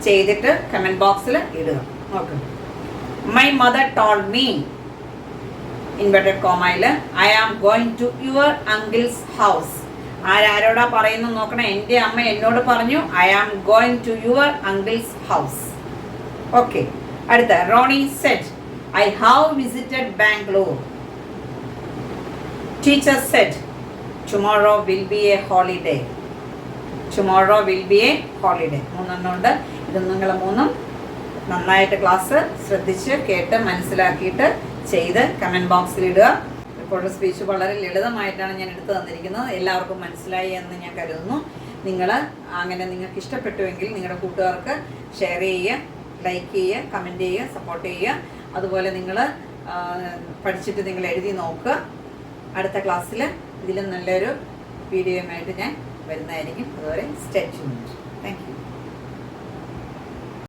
S1: ചെയ്തിട്ട് കമൻറ്റ് ബോക്സിൽ ഇടുക. Okay, my mother told me, inverted കോമയിൽ, I am going to your uncle's house. ആരാരോടാ പറയുന്നു നോക്കണം. എൻ്റെ അമ്മ എന്നോട് പറഞ്ഞു I am going to your uncle's house. Okay. അടുത്ത Ronnie said I have visited Bangalore. Teacher said tomorrow will be a holiday. Tomorrow will be a holiday. മൂന്നെണ്ണം ഉണ്ട്. ഇത് നിങ്ങൾ മൂന്നും നന്നായിട്ട് ക്ലാസ് ശ്രദ്ധിച്ച് കേട്ട് മനസ്സിലാക്കിയിട്ട് ചെയ്ത് കമൻറ്റ് ബോക്സിൽ ഇടുക. റിപ്പോർട്ടർ സ്പീച്ച് വളരെ ലളിതമായിട്ടാണ് ഞാൻ എടുത്തു തന്നിരിക്കുന്നത്. എല്ലാവർക്കും മനസ്സിലായി എന്ന് ഞാൻ കരുതുന്നു. അങ്ങനെ നിങ്ങൾക്ക് ഇഷ്ടപ്പെട്ടുവെങ്കിൽ നിങ്ങളുടെ കൂട്ടുകാർക്ക് ഷെയർ ചെയ്യുക, ലൈക്ക് ചെയ്യുക, കമൻറ്റ് ചെയ്യുക, സപ്പോർട്ട് ചെയ്യുക. അതുപോലെ നിങ്ങൾ പഠിച്ചിട്ട് നിങ്ങൾ എഴുതി നോക്കുക. അടുത്ത ക്ലാസ്സിൽ ഇതിലും നല്ലൊരു വീഡിയോയുമായിട്ട് ഞാൻ വരുന്നതായിരിക്കും. അതുവരെ സ്റ്റേ ട്യൂൺഡ്. Thank you.